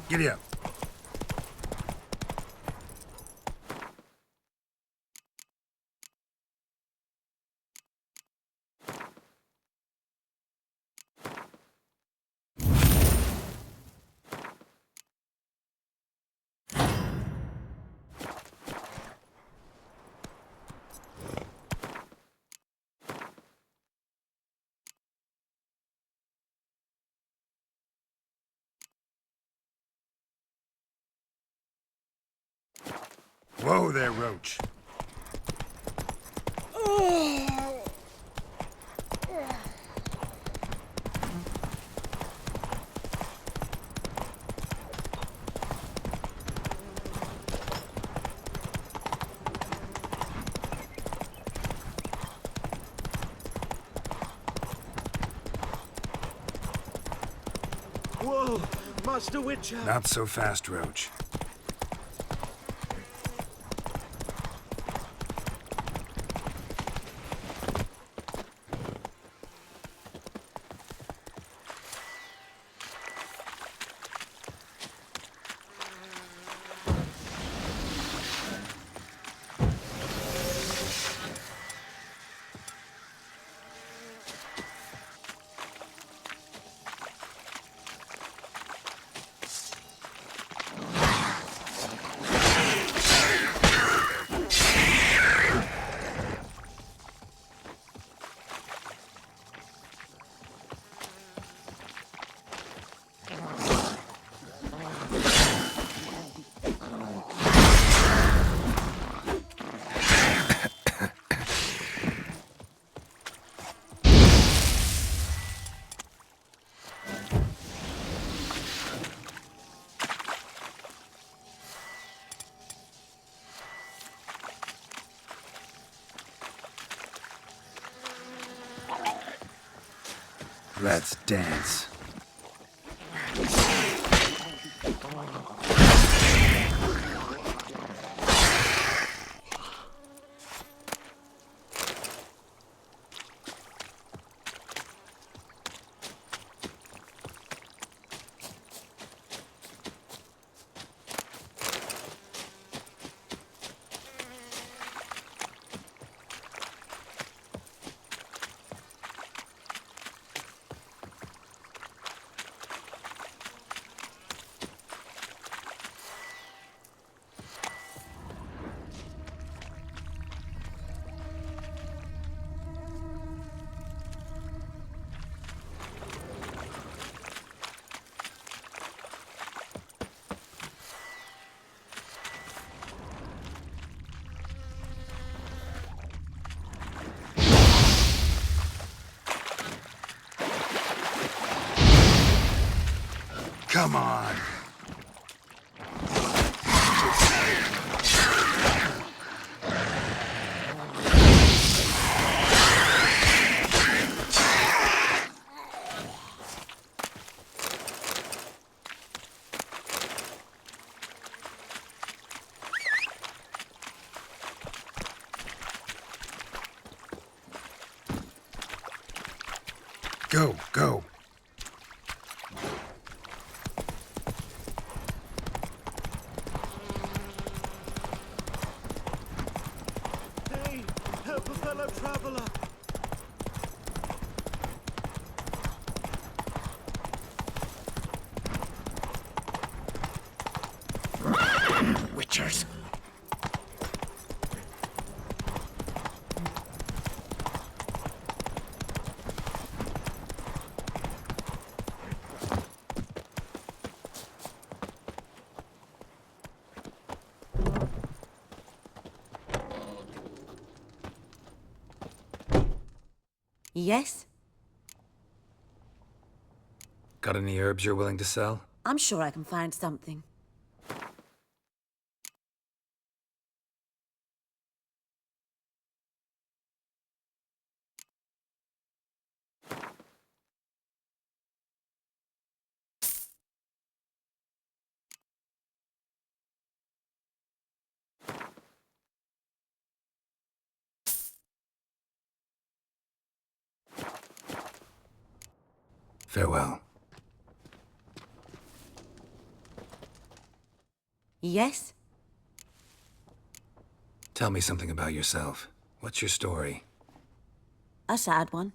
Giddy up. Whoa there, Roach. Whoa, Master Witcher! Not so fast, Roach. Let's dance. Come on. Go, go. Hey, help a fellow traveler! Witchers. Yes? Got any herbs you're willing to sell? I'm sure I can find something. Farewell. Yes? Tell me something about yourself. What's your story? A sad one.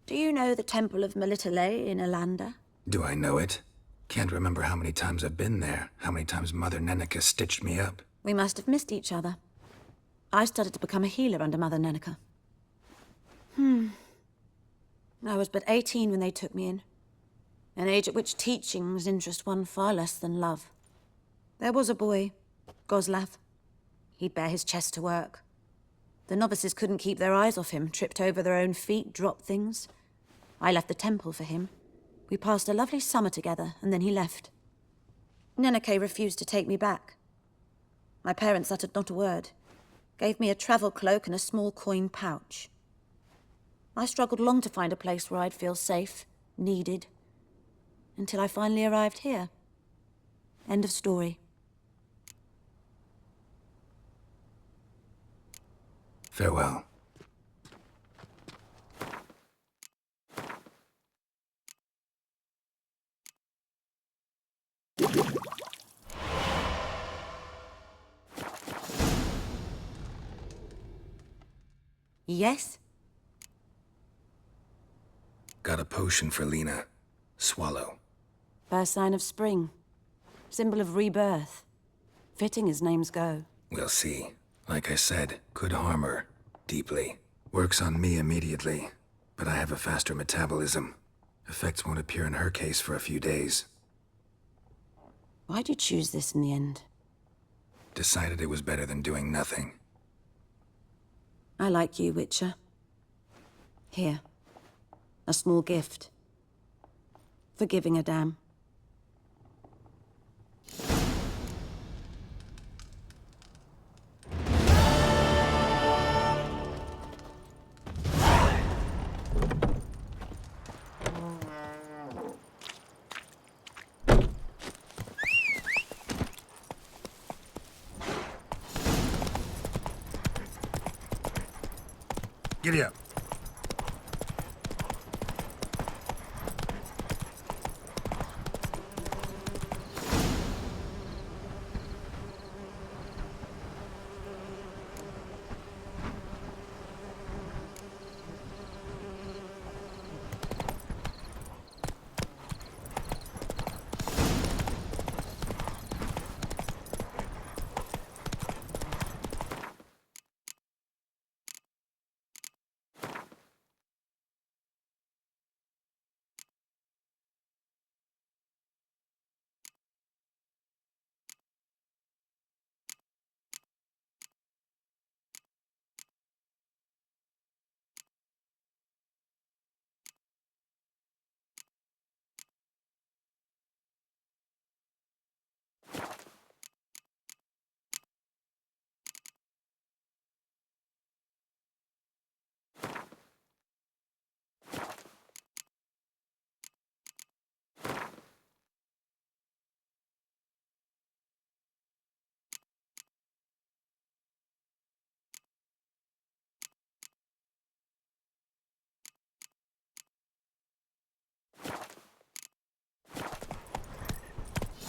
Do you know the Temple of Melitele in Alanda? Do I know it? Can't remember how many times I've been there, how many times Mother Neneka stitched me up. We must have missed each other. I started to become a healer under Mother Neneka. I was but 18 when they took me in. An age at which teachings interest one far less than love. There was a boy, Goslav. He'd bare his chest to work. The novices couldn't keep their eyes off him, tripped over their own feet, dropped things. I left the temple for him. We passed a lovely summer together, and then he left. Neneke refused to take me back. My parents uttered not a word, gave me a travel cloak and a small coin pouch. I struggled long to find a place where I'd feel safe, needed. until I finally arrived here. End of story. Farewell. Yes? Got a potion for Lena. Swallow. First sign of spring. Symbol of rebirth. Fitting as names go. We'll see. Like I said, could harm her. Deeply. Works on me immediately. But I have a faster metabolism. Effects won't appear in her case for a few days. Why'd you choose this in the end? Decided it was better than doing nothing. I like you, Witcher. Here. A small gift. For giving a damn. Giddy up.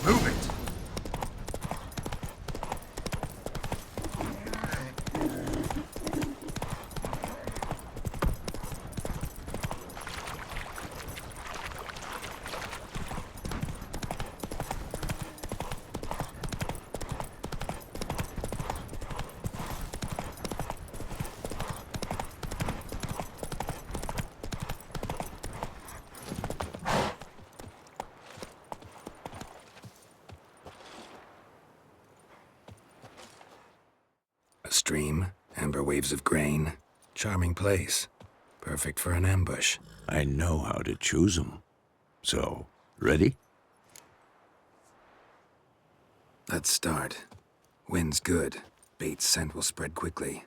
Move it! A stream, amber waves of grain. Charming place. Perfect for an ambush. I know how to choose 'em. So, ready? Let's start. Wind's good. Bait's scent will spread quickly.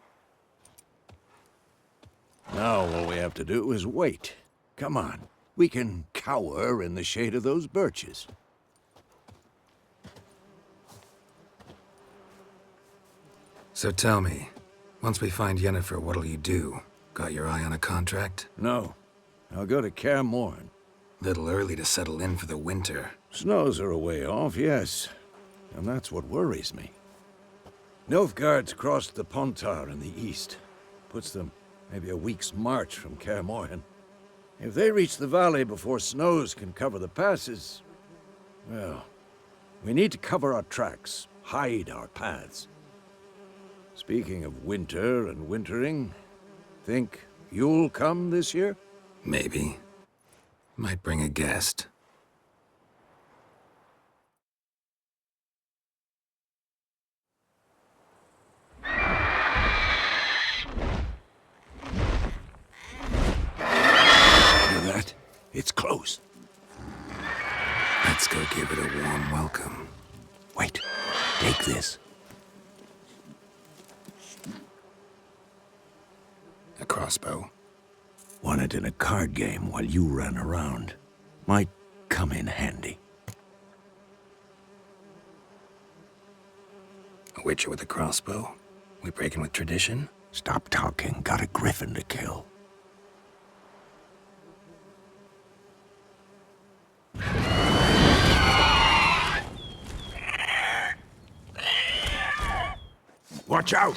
Now all we have to do is wait. Come on. We can cower in the shade of those birches. So tell me, once we find Yennefer, what'll you do? Got your eye on a contract? No. I'll go to Kaer Morhen. Little early to settle in for the winter. Snows are a way off, yes. And that's what worries me. Nilfgaard's crossed the Pontar in the east. Puts them maybe a week's march from Kaer Morhen. If they reach the valley before snows can cover the passes, well, we need to cover our tracks, hide our paths. Speaking of winter and wintering, think you'll come this year? Maybe. Might bring a guest. Hear that? It's close. Let's go give it a warm welcome. Wait, take this. A crossbow. Won it in a card game while you ran around. Might come come in handy. A witcher with a crossbow? We breaking with tradition? Stop talking. Got a griffin to kill. Watch out!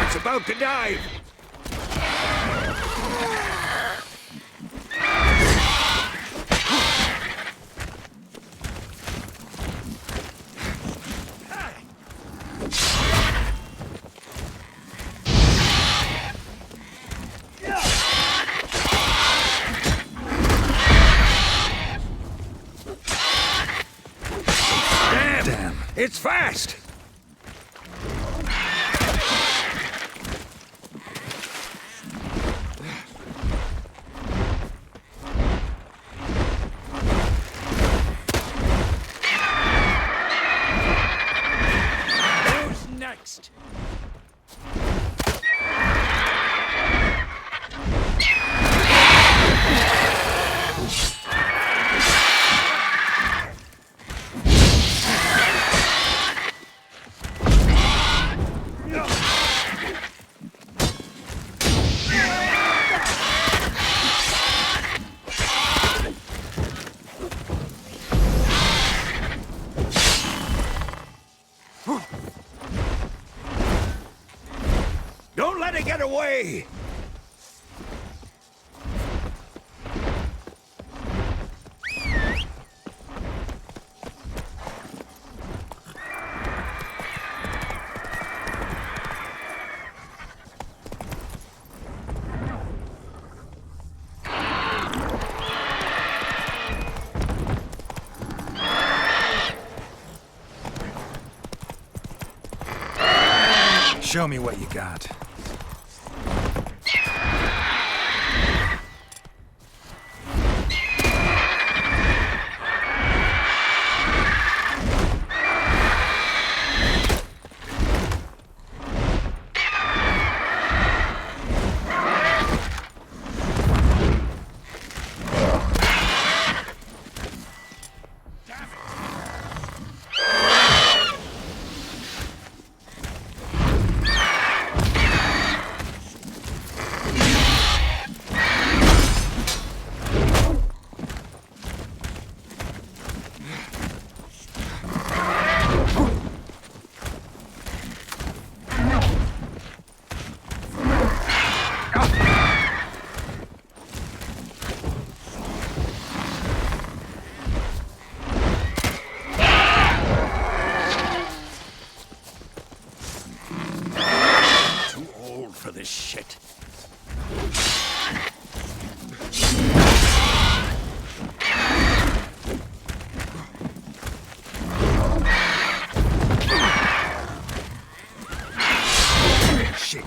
It's about to dive! Damn! It's fast! Who's next? Don't let it get away! Show me what you got. Too old for this shit. Shit.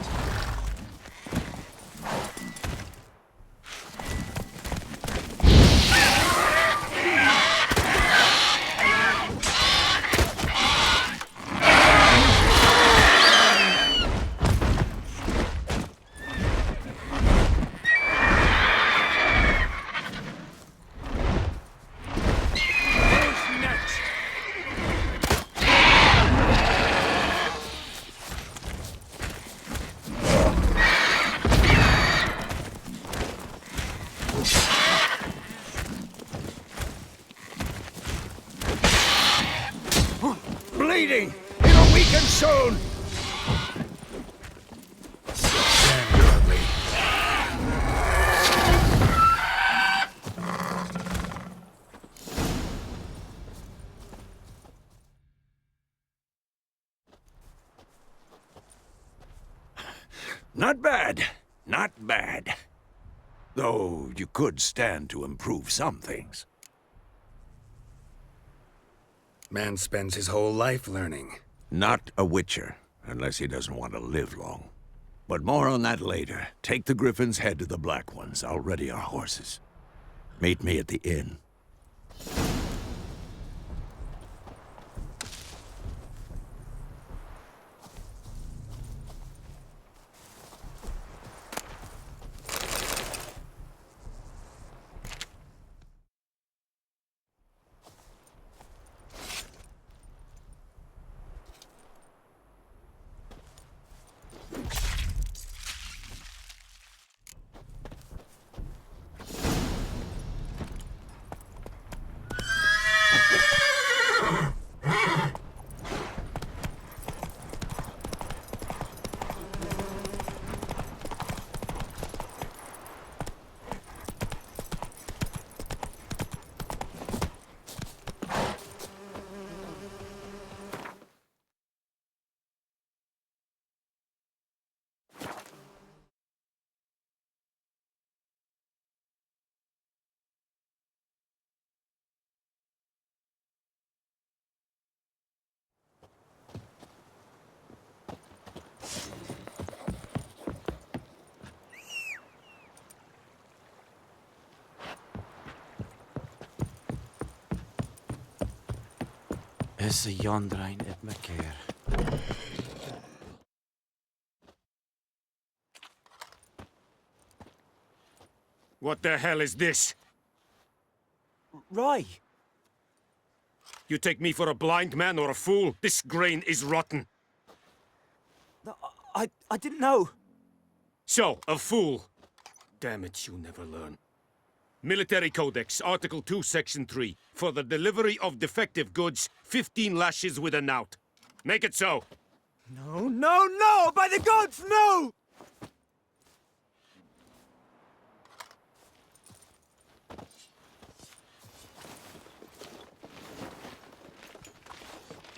Bleeding! It'll weaken soon! Not bad. Not bad. Though you could stand to improve some things. Man spends his whole life learning. Not a witcher. Unless he doesn't want to live long. But more on that later. Take the Griffin's head to the Black Ones. I'll ready our horses. Meet me at the inn. Is a yondrain at my care. What the hell is this? Rye! You take me for a blind man or a fool? This grain is rotten. I didn't know. So, a fool. Damn it, you never learn. Military Codex, Article 2, Section 3. For the delivery of defective goods, 15 lashes with a knout. Make it so. No, no, no! By the gods, no!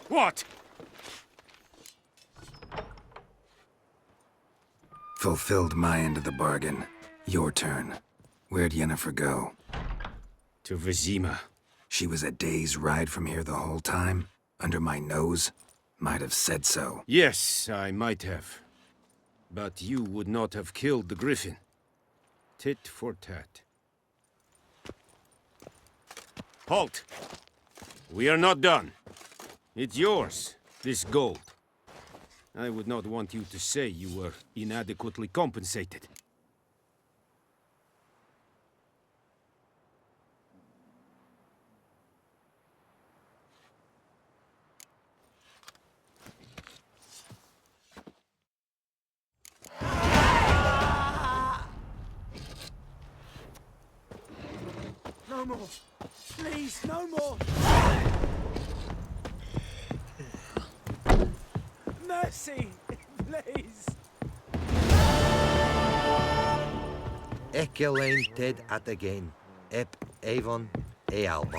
What? Fulfilled my end of the bargain. Your turn. Where'd Yennefer go? To Vizima. She was a day's ride from here the whole time? Under my nose? Might have said so. Yes, I might have. But you would not have killed the Griffin. Tit for tat. Halt! We are not done. It's yours, this gold. I would not want you to say you were inadequately compensated. No more! Please, no more! Mercy! Please! Echelane ted at again. Ep Avon e Alba.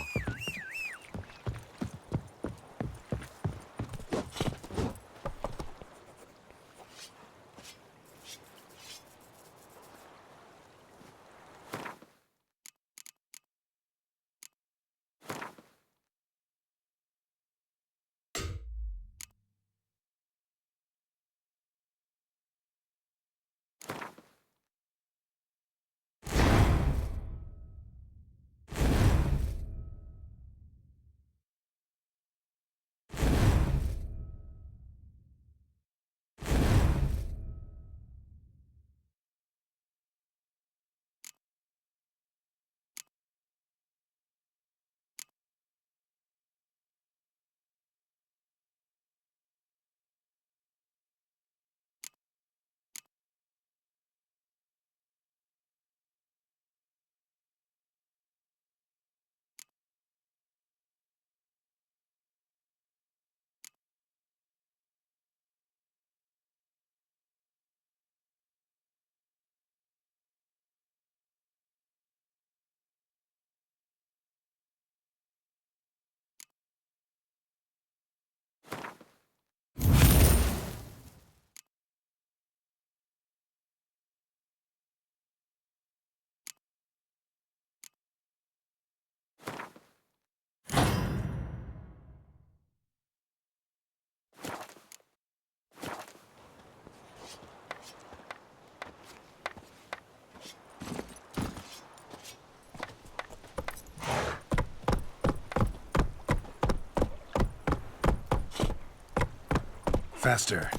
Faster.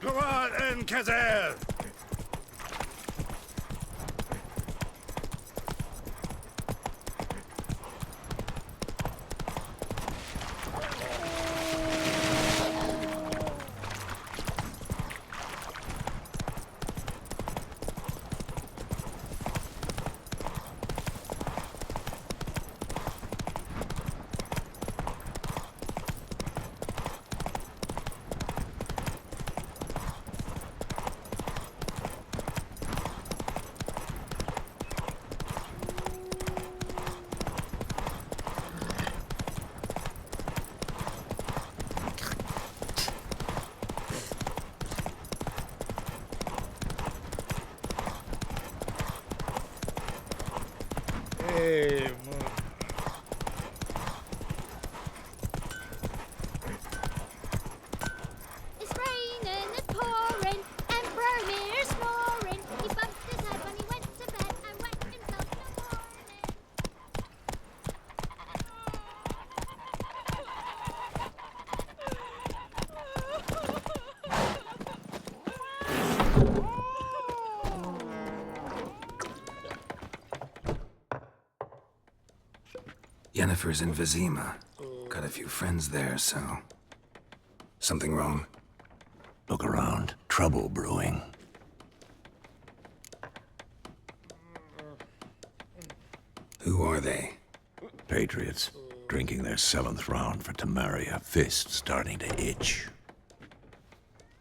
Come on, Kazel! Hey, man. It's raining, it's pouring, and Bromir's snoring. He bumped his head when he went to bed and wet himself in the morning. Yennefer's in Vizima. Got a few friends there, so... Something wrong? Look around. Trouble brewing. Who are they? Patriots. Drinking their 7th round for Temeria. Fist starting to itch.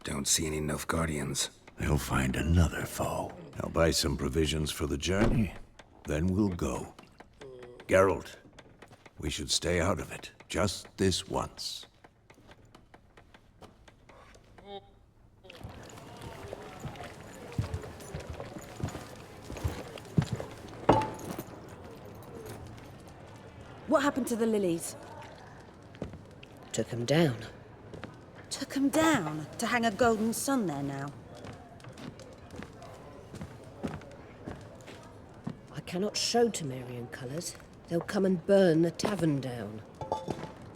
Don't see any Nilfgaardians. They'll find another foe. I'll buy some provisions for the journey. Then we'll go. Geralt, we should stay out of it. Just this once. What happened to the lilies? Took 'em down. Took 'em down to hang a golden sun there now. I cannot show Temerian colours. They'll come and burn the tavern down.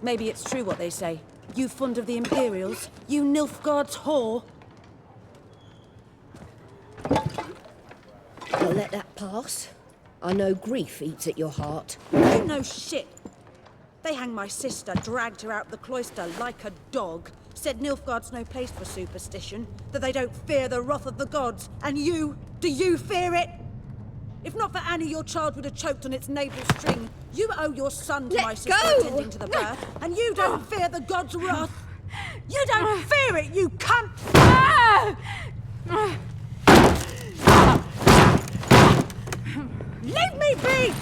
Maybe it's true what they say. You fond of the Imperials? You Nilfgaard's whore? I'll let that pass. I know grief eats at your heart. You know shit. They hanged my sister, dragged her out the cloister like a dog. Said Nilfgaard's no place for superstition, that they don't fear the wrath of the gods. And you? Do you fear it? If not for Annie, your child would have choked on its navel string. You owe your son to my sister attending to the birth, and you don't fear the gods' wrath. You don't fear it, you cunt! Leave me be!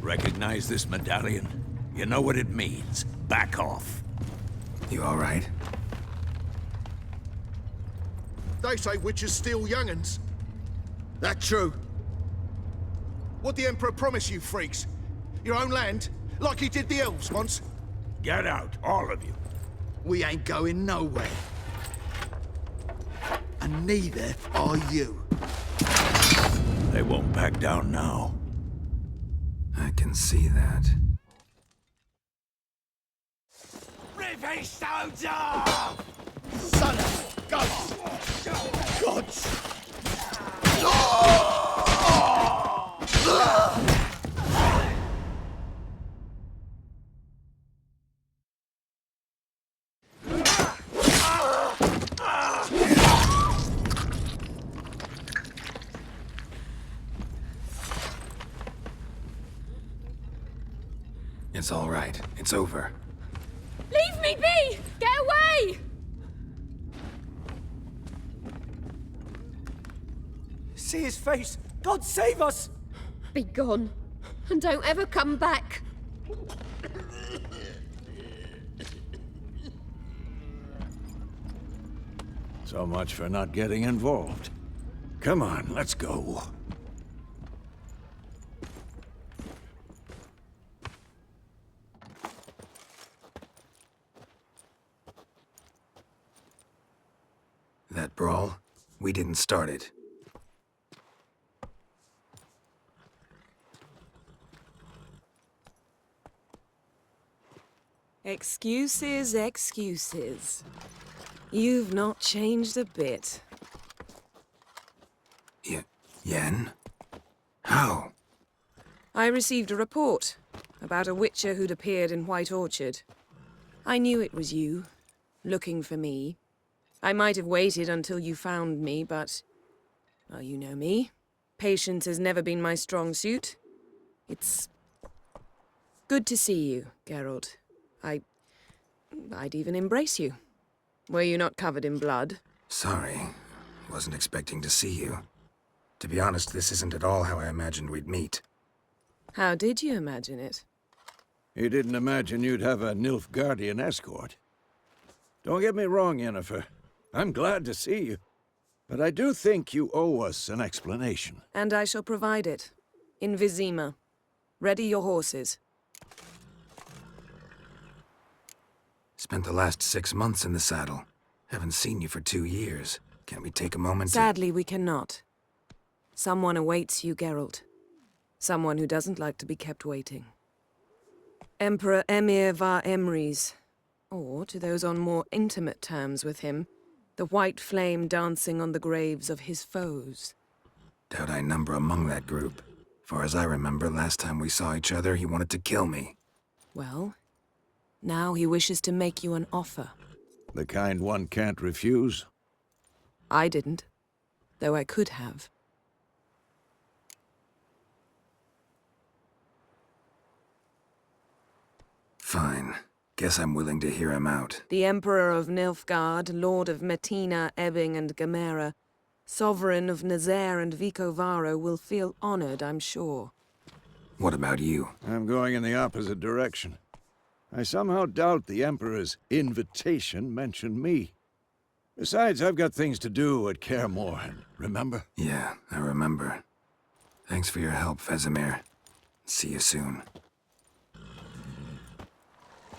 Recognize this medallion? You know what it means. Back off. You all right? They say witches steal young'uns. That true? What'd the Emperor promise you, freaks? Your own land? Like he did the elves once? Get out, all of you. We ain't going nowhere. And neither are you. They won't back down now. I can see that. Rip his stones off! Son of gods! Gods! It's all right. It's over. Leave me be! Get away! See his face! God save us! Be gone, and don't ever come back. So much for not getting involved. Come on, let's go. That brawl, we didn't start it. Excuses, excuses. You've not changed a bit. Yen? How? I received a report about a witcher who'd appeared in White Orchard. I knew it was you, looking for me. I might have waited until you found me, but... well, you know me. Patience has never been my strong suit. It's... good to see you, Geralt. I'd even embrace you. Were you not covered in blood? Sorry. Wasn't expecting to see you. To be honest, this isn't at all how I imagined we'd meet. How did you imagine it? He didn't imagine you'd have a Nilfgaardian escort. Don't get me wrong, Yennefer. I'm glad to see you. But I do think you owe us an explanation. And I shall provide it. In Vizima. Ready your horses. Spent the last 6 months in the saddle. Haven't seen you for 2 years. Can't we take a moment to... Sadly, we cannot. Someone awaits you, Geralt. Someone who doesn't like to be kept waiting. Emperor Emir var Emrys. Or, to those on more intimate terms with him, the white flame dancing on the graves of his foes. Doubt I number among that group. Far as I remember, last time we saw each other, he wanted to kill me. Well, now he wishes to make you an offer. The kind one can't refuse? I didn't, though I could have. Fine. Guess I'm willing to hear him out. The Emperor of Nilfgaard, Lord of Metina, Ebbing and Gamera, Sovereign of Nazaire and Vicovaro will feel honored, I'm sure. What about you? I'm going in the opposite direction. I somehow doubt the Emperor's invitation mentioned me. Besides, I've got things to do at Kaer Morhen, remember? Yeah, I remember. Thanks for your help, Vesemir. See you soon.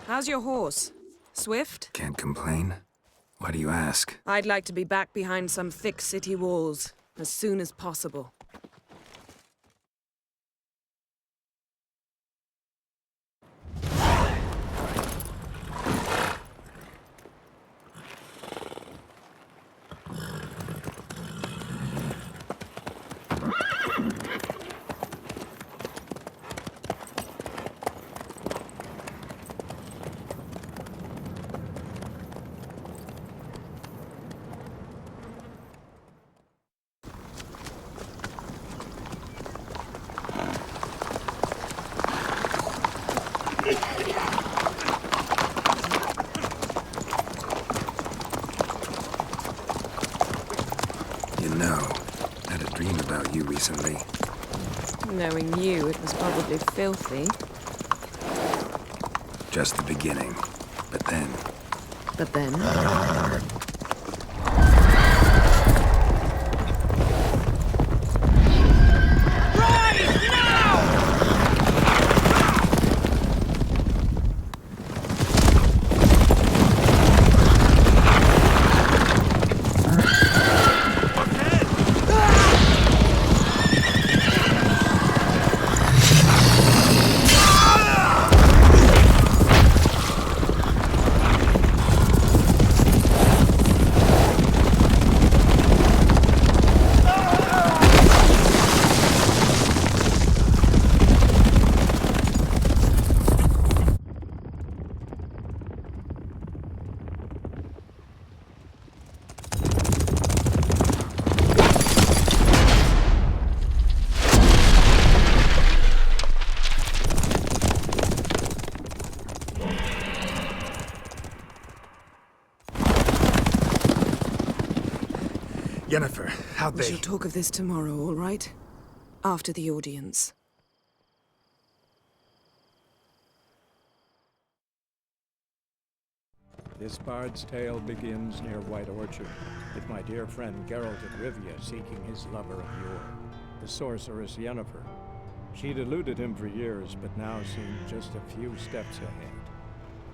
How's your horse? Swift? Can't complain. Why do you ask? I'd like to be back behind some thick city walls, as soon as possible. Recently. Knowing you, it was probably filthy. Just the beginning. But then... But then? Yennefer, how'd We shall talk of this tomorrow, all right? After the audience. This bard's tale begins near White Orchard, with my dear friend Geralt of Rivia seeking his lover of yore, the sorceress Yennefer. She'd eluded him for years, but now seemed just a few steps ahead.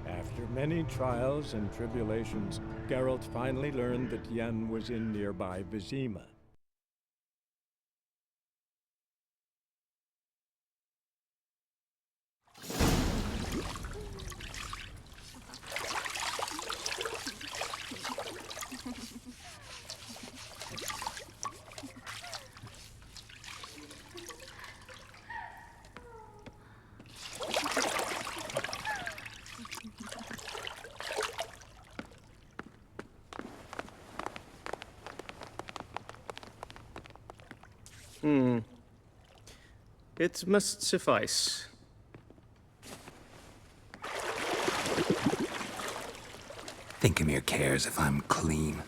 After many trials and tribulations, Geralt finally learned that Yen was in nearby Vizima. It must suffice. Thinkamere cares if I'm clean.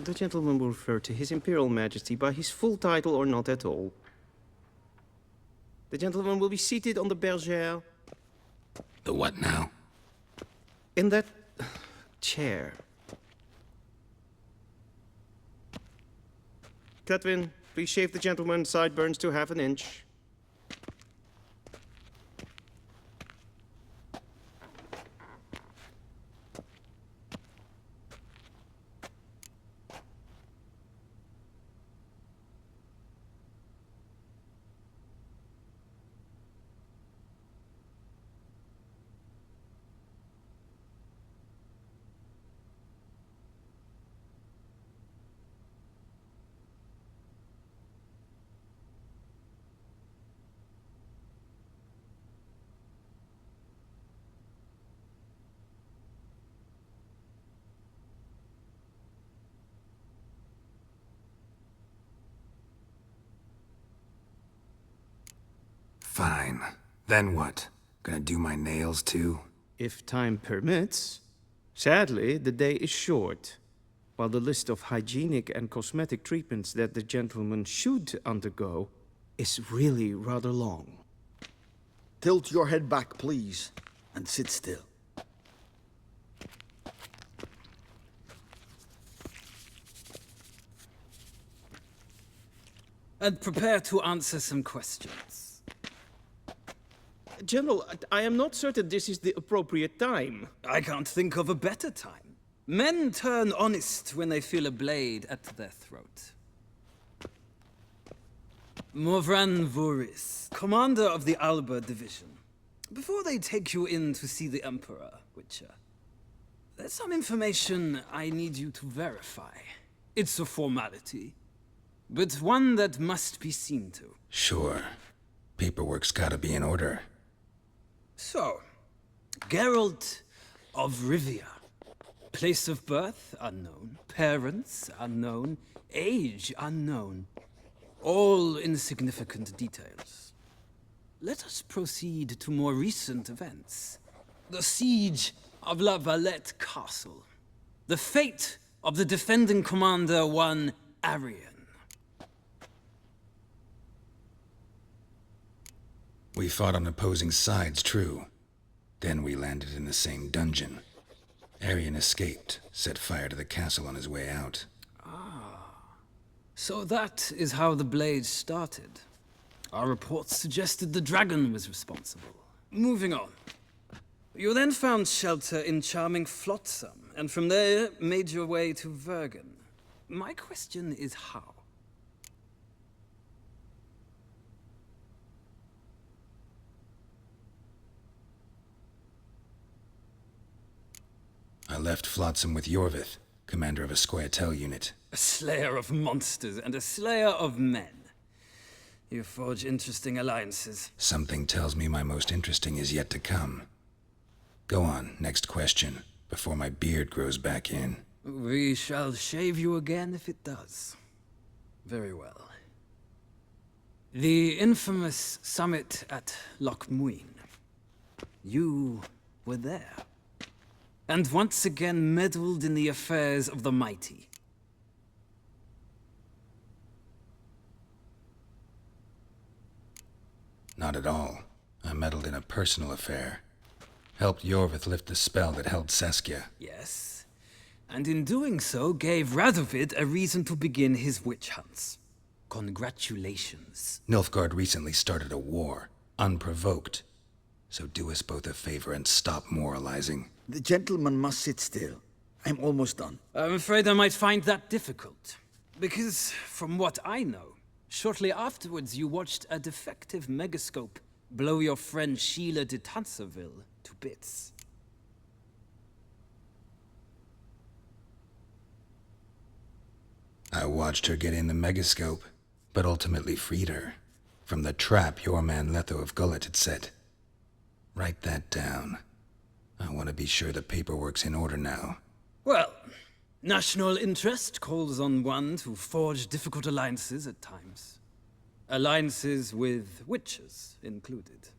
The gentleman will refer to His Imperial Majesty by his full title or not at all. The gentleman will be seated on the bergère. The what now? In that chair. Catwin, please shave the gentleman's sideburns to half an inch. Fine. Then what? Gonna do my nails too? If time permits. Sadly, the day is short, while the list of hygienic and cosmetic treatments that the gentleman should undergo is really rather long. Tilt your head back, please, and sit still. And prepare to answer some questions. General, I am not certain this is the appropriate time. I can't think of a better time. Men turn honest when they feel a blade at their throat. Morvran Vuris, commander of the Alba Division. Before they take you in to see the Emperor, Witcher, there's some information I need you to verify. It's a formality, but one that must be seen to. Sure. Paperwork's gotta be in order. So, Geralt of Rivia. Place of birth, unknown. Parents, unknown. Age, unknown. All insignificant details. Let us proceed to more recent events. The siege of La Valette Castle. The fate of the defending commander, one Arian. We fought on opposing sides, true. Then we landed in the same dungeon. Arian escaped, set fire to the castle on his way out. So that is how the blade started. Our reports suggested the dragon was responsible. Moving on. You then found shelter in charming Flotsam, and from there made your way to Vergen. My question is how? I left Flotsam with Yorvith, commander of a Scoia'tael unit. A slayer of monsters and a slayer of men. You forge interesting alliances. Something tells me my most interesting is yet to come. Go on, next question, before my beard grows back in. We shall shave you again if it does. Very well. The infamous summit at Loch Muin. You were there. And once again meddled in the affairs of the mighty. Not at all. I meddled in a personal affair. Helped Yorvith lift the spell that held Saskia. Yes. And in doing so, gave Radovid a reason to begin his witch hunts. Congratulations. Nilfgaard recently started a war, unprovoked. So do us both a favor and stop moralizing. The gentleman must sit still. I'm almost done. I'm afraid I might find that difficult. Because, from what I know, shortly afterwards you watched a defective megascope blow your friend Sheila de Tanserville to bits. I watched her get in the megascope, but ultimately freed her. From the trap your man Letho of Gullet had set. Write that down. I want to be sure the paperwork's in order now. Well, national interest calls on one to forge difficult alliances at times. Alliances with witches included.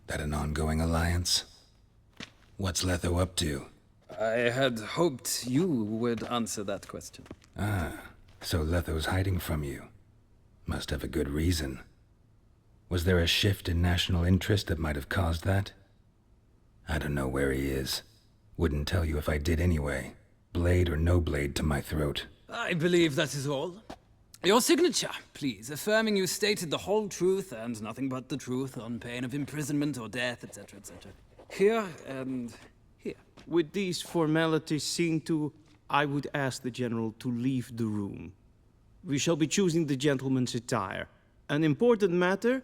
That an ongoing alliance? What's Letho up to? I had hoped you would answer that question. Ah, so Letho's hiding from you. Must have a good reason. Was there a shift in national interest that might have caused that? I don't know where he is. Wouldn't tell you if I did anyway. Blade or no blade to my throat. I believe that is all. Your signature, please, affirming you stated the whole truth and nothing but the truth on pain of imprisonment or death, etc., etc. Here and here. With these formalities seen to, I would ask the General to leave the room. We shall be choosing the gentleman's attire. An important matter,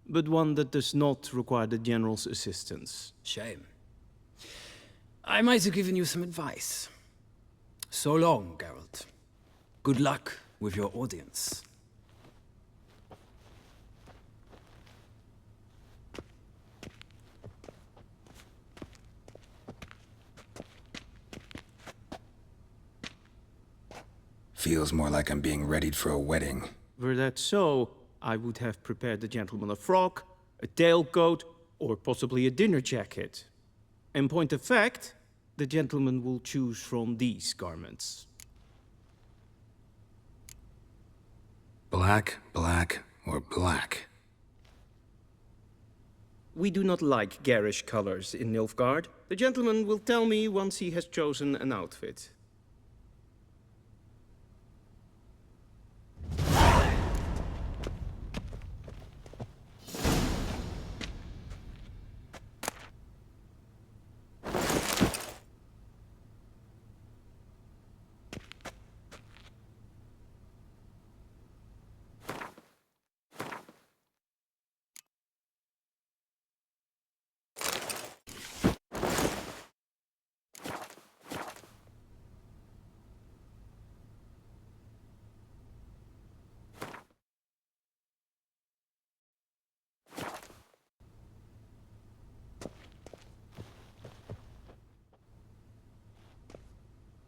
but one that does not require the General's assistance. Shame. I might have given you some advice. So long, Geralt. Good luck with your audience. Feels more like I'm being readied for a wedding. Were that so, I would have prepared the gentleman a frock, a tailcoat, or possibly a dinner jacket. In point of fact, the gentleman will choose from these garments. Black, black, or black? We do not like garish colors in Nilfgaard. The gentleman will tell me once he has chosen an outfit.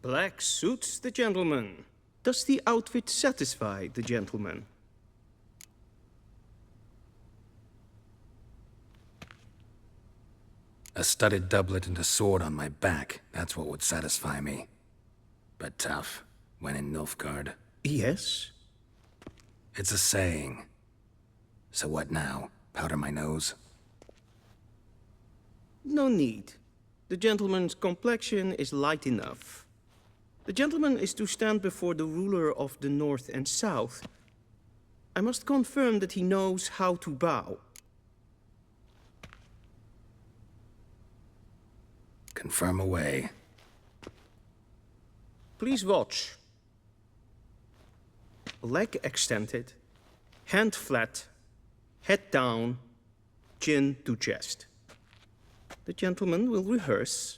Black suits the gentleman. Does the outfit satisfy the gentleman? A studded doublet and a sword on my back, that's what would satisfy me. But tough, when in Nilfgaard. Yes? It's a saying. So what now? Powder my nose? No need. The gentleman's complexion is light enough. The gentleman is to stand before the ruler of the North and South. I must confirm that he knows how to bow. Confirm away. Please watch. Leg extended, hand flat, head down, chin to chest. The gentleman will rehearse.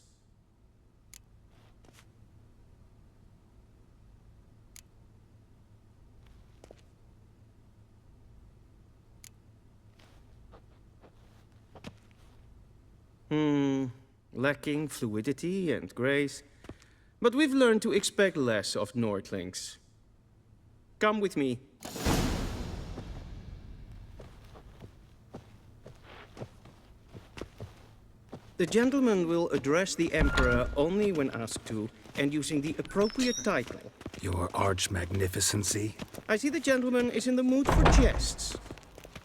Lacking fluidity and grace. But we've learned to expect less of Nordlings. Come with me. The gentleman will address the Emperor only when asked to, and using the appropriate title. Your arch-magnificency? I see the gentleman is in the mood for jests.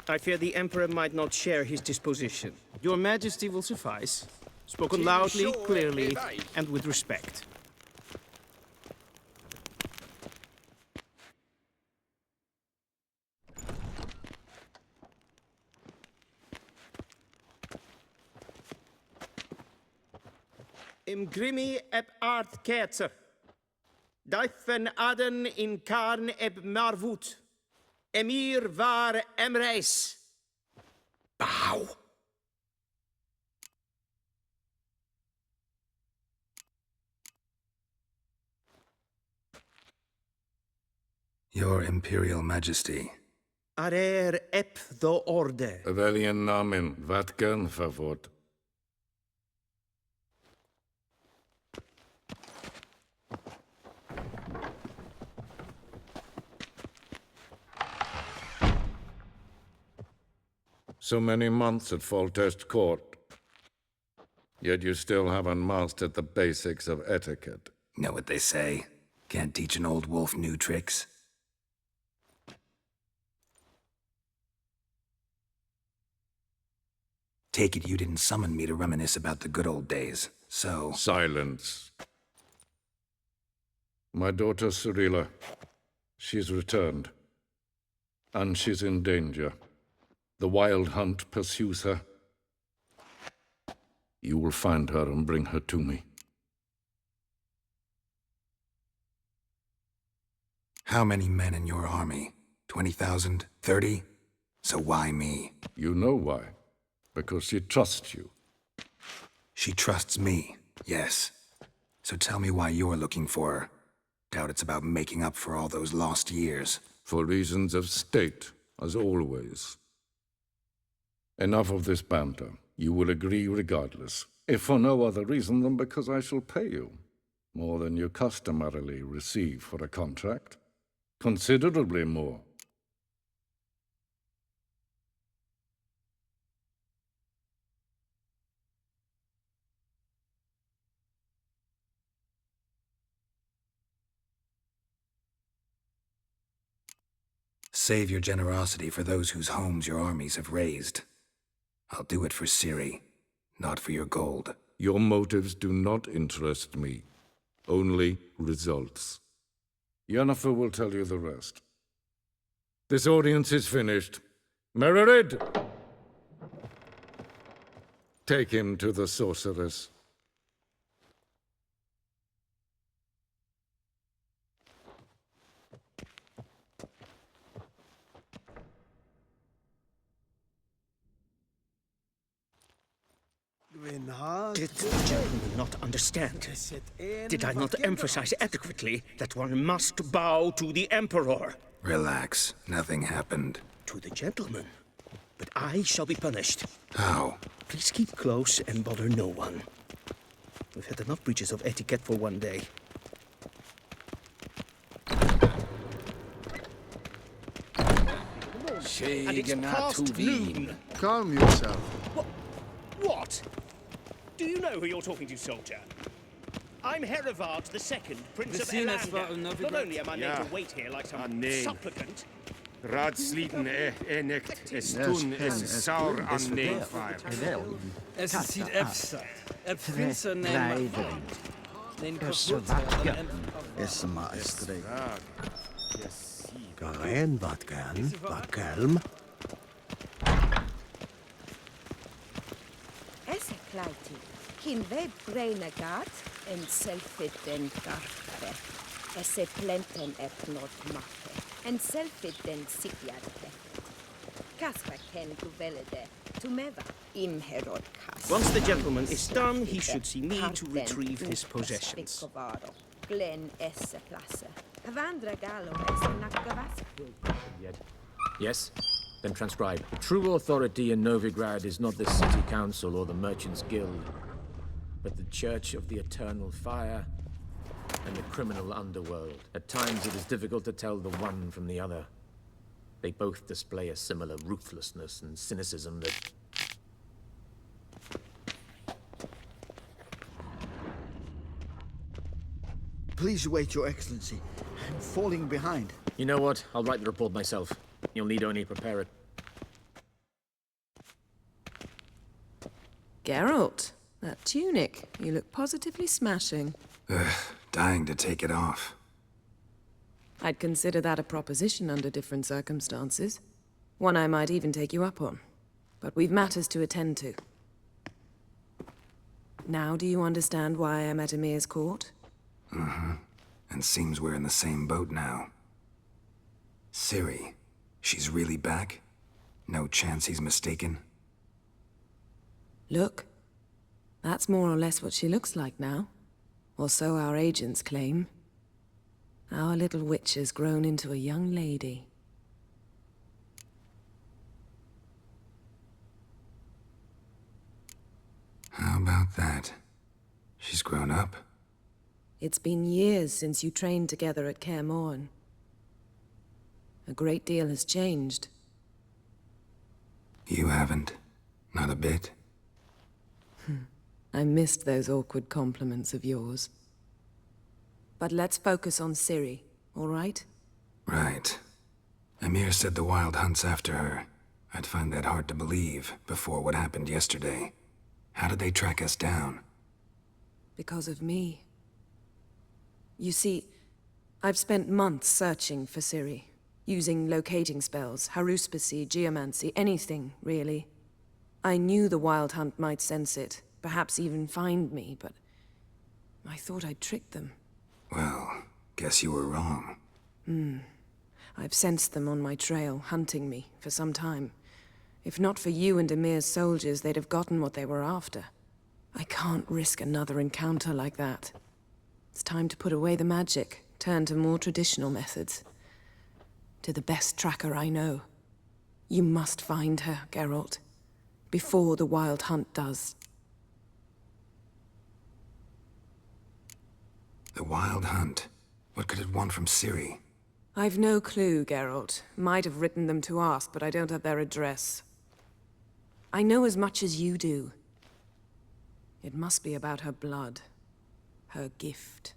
I fear the Emperor might not share his disposition. Your Majesty will suffice. Spoken loudly, clearly, and with respect. Im grimi eb art ketzer. Daifen aden in karn eb marvut. Emir var emreis. Bow. Your Imperial Majesty, Arer ep the orde. Welchen Namen? Wat gern verwort? So many months at Foltest Court. Yet you still haven't mastered the basics of etiquette. Know what they say? Can't teach an old wolf new tricks. Take it you didn't summon me to reminisce about the good old days, so... Silence. My daughter Cyrilla, she's returned. And she's in danger. The Wild Hunt pursues her. You will find her and bring her to me. How many men in your army? 20,000? 30? So why me? You know why. Because she trusts you. She trusts me, yes. So tell me why you're looking for her. Doubt it's about making up for all those lost years. For reasons of state, as always. Enough of this banter. You will agree regardless, if for no other reason than because I shall pay you. More than you customarily receive for a contract. Considerably more. Save your generosity for those whose homes your armies have razed. I'll do it for Ciri, not for your gold. Your motives do not interest me. Only results. Yennefer will tell you the rest. This audience is finished. Mererid! Take him to the sorceress. Did the gentleman not understand? Did I not emphasize adequately that one must bow to the Emperor? Relax. Nothing happened. To the gentleman. But I shall be punished. How? Please keep close and bother no one. We've had enough breaches of etiquette for one day. And it's past noon. Calm yourself. What? Do you know who you're talking to, soldier? I'm Herivard II, Prince of Elander. Not only am I made to wait here like some supplicant... Raadsliden echt estun es saur an neefvaar. Es ziet Epsa. Ep Prince neem... Neem Es maestri. Garen, wat gern, wat kelm. Esse klaiti, kin we breine gat, en selfit den garfare. Esse plenten ep not mache, en selfit den sipiad pefet. Kasper ken tu velede, tu meva, im herod kas. Once the gentleman is done, he should see me to retrieve his possessions. Glen esse place. Avandra gallo esse nakavasku. Yes? Then transcribe. True authority in Novigrad is not the city council or the merchants' guild, but the Church of the Eternal Fire and the criminal underworld. At times it is difficult to tell the one from the other. They both display a similar ruthlessness and cynicism that... Please wait, Your Excellency. I'm falling behind. You know what? I'll write the report myself. You'll need only prepare it. Geralt, that tunic. You look positively smashing. Dying to take it off. I'd consider that a proposition under different circumstances. One I might even take you up on. But we've matters to attend to. Now do you understand why I'm at Emir's court? Mm-hmm. And seems we're in the same boat now. Ciri, she's really back? No chance he's mistaken? Look. That's more or less what she looks like now. Or so our agents claim. Our little witch has grown into a young lady. about that? She's grown up? It's been years since you trained together at Kaer Morhen. A great deal has changed. You haven't. Not a bit. I missed those awkward compliments of yours. But let's focus on Ciri, all right? Right. Emir said the Wild Hunt's after her. I'd find that hard to believe before what happened yesterday. How did they track us down? Because of me. You see, I've spent months searching for Ciri, using locating spells, haruspicy, geomancy, anything, really. I knew the Wild Hunt might sense it, perhaps even find me, but I thought I'd tricked them. Well, guess you were wrong. I've sensed them on my trail, hunting me, for some time. If not for you and Emir's soldiers, they'd have gotten what they were after. I can't risk another encounter like that. It's time to put away the magic, turn to more traditional methods. To the best tracker I know. You must find her, Geralt. Before the Wild Hunt does. The Wild Hunt? What could it want from Ciri? I've no clue, Geralt. Might have written them to ask, but I don't have their address. I know as much as you do. It must be about her blood. Her gift.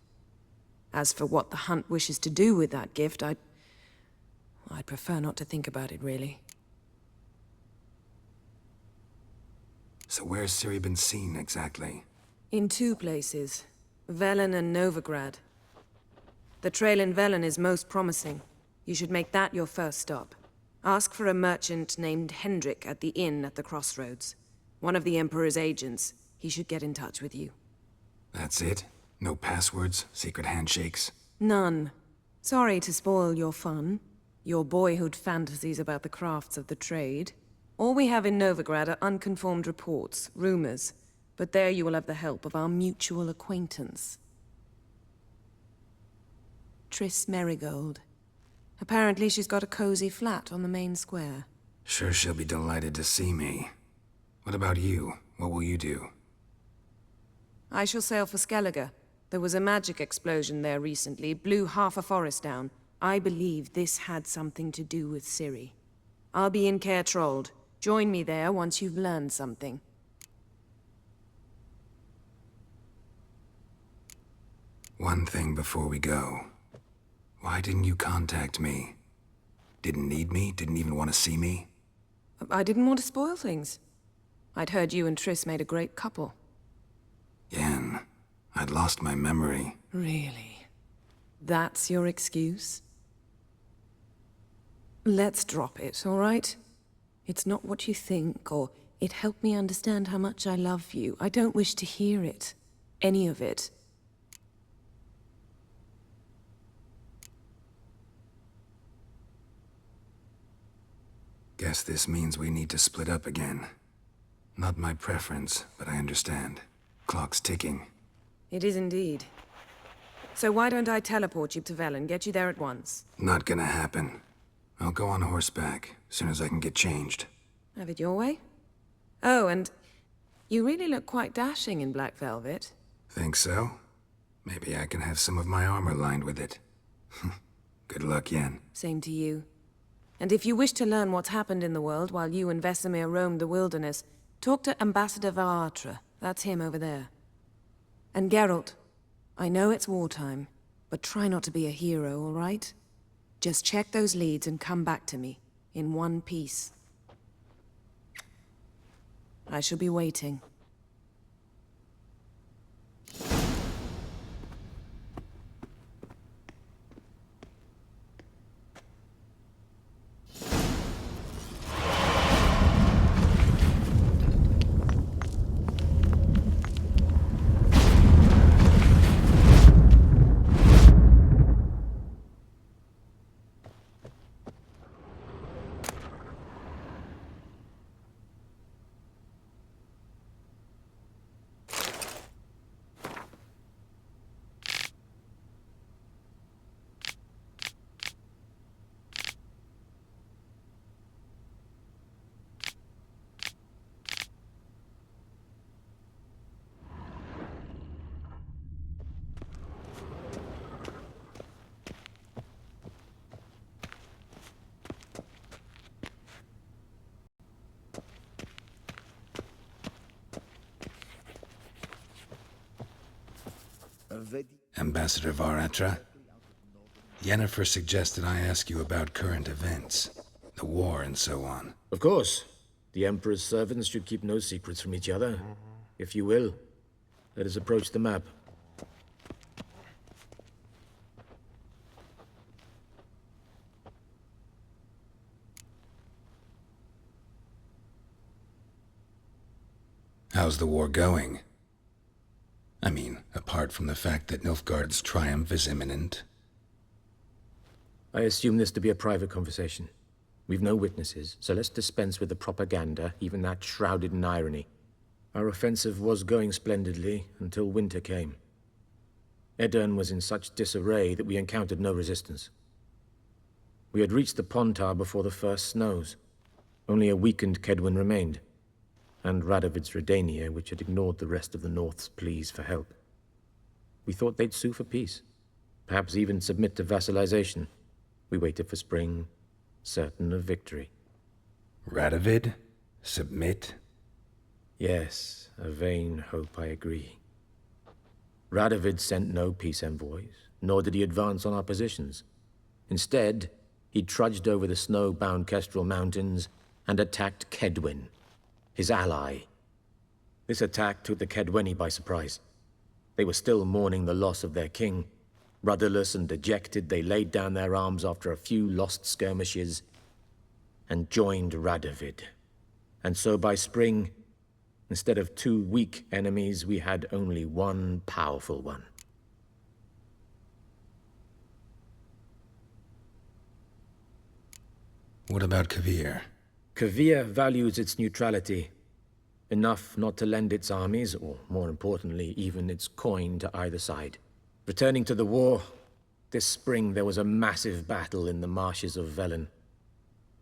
As for what the Hunt wishes to do with that gift, I'd prefer not to think about it, really. So where's Ciri been seen, exactly? In two places. Velen and Novigrad. The trail in Velen is most promising. You should make that your first stop. Ask for a merchant named Hendrik at the inn at the crossroads. One of the Emperor's agents. He should get in touch with you. That's it? No passwords, secret handshakes? None. Sorry to spoil your fun. Your boyhood fantasies about the crafts of the trade. All we have in Novigrad are unconformed reports, rumors. But there you will have the help of our mutual acquaintance. Triss Merigold. Apparently she's got a cozy flat on the main square. Sure she'll be delighted to see me. What about you? What will you do? I shall sail for Skellige. There was a magic explosion there recently, blew half a forest down. I believe this had something to do with Ciri. I'll be in Caer Trold. Join me there once you've learned something. One thing before we go. Why didn't you contact me? Didn't need me? Didn't even want to see me? I didn't want to spoil things. I'd heard you and Triss made a great couple. Yen, I'd lost my memory. Really? That's your excuse? Let's drop it, all right? It's not what you think, or it helped me understand how much I love you. I don't wish to hear it. Any of it. Guess this means we need to split up again. Not my preference, but I understand. Clock's ticking. It is indeed. So why don't I teleport you to Velen, get you there at once? Not gonna happen. I'll go on horseback, as soon as I can get changed. Have it your way? Oh, and you really look quite dashing in black velvet. Think so? Maybe I can have some of my armor lined with it. Good luck, Yen. Same to you. And if you wish to learn what's happened in the world while you and Vesemir roamed the wilderness, talk to Ambassador Varatra. That's him over there. And Geralt, I know it's wartime, but try not to be a hero, all right? Just check those leads and come back to me, in one piece. I shall be waiting. Ambassador Varatra? Yennefer suggested I ask you about current events, the war and so on. Of course. The Emperor's servants should keep no secrets from each other. If you will, let us approach the map. How's the war going? I mean, apart from the fact that Nilfgaard's triumph is imminent. I assume this to be a private conversation. We've no witnesses, so let's dispense with the propaganda, even that shrouded in irony. Our offensive was going splendidly until winter came. Edirn was in such disarray that we encountered no resistance. We had reached the Pontar before the first snows. Only a weakened Kedwin remained, and Radovid's Redania, which had ignored the rest of the North's pleas for help. We thought they'd sue for peace, perhaps even submit to vassalization. We waited for spring, certain of victory. Radovid? Submit? Yes, a vain hope, I agree. Radovid sent no peace envoys, nor did he advance on our positions. Instead, he trudged over the snow-bound Kestrel Mountains and attacked Kedwin, his ally. This attack took the Kedweni by surprise. They were still mourning the loss of their king. Rudderless and dejected, they laid down their arms after a few lost skirmishes and joined Radovid. And so by spring, instead of 2 weak enemies, we had only one powerful one. What about Kavir? Kavir values its neutrality, enough not to lend its armies, or more importantly, even its coin to either side. Returning to the war, this spring there was a massive battle in the marshes of Velen.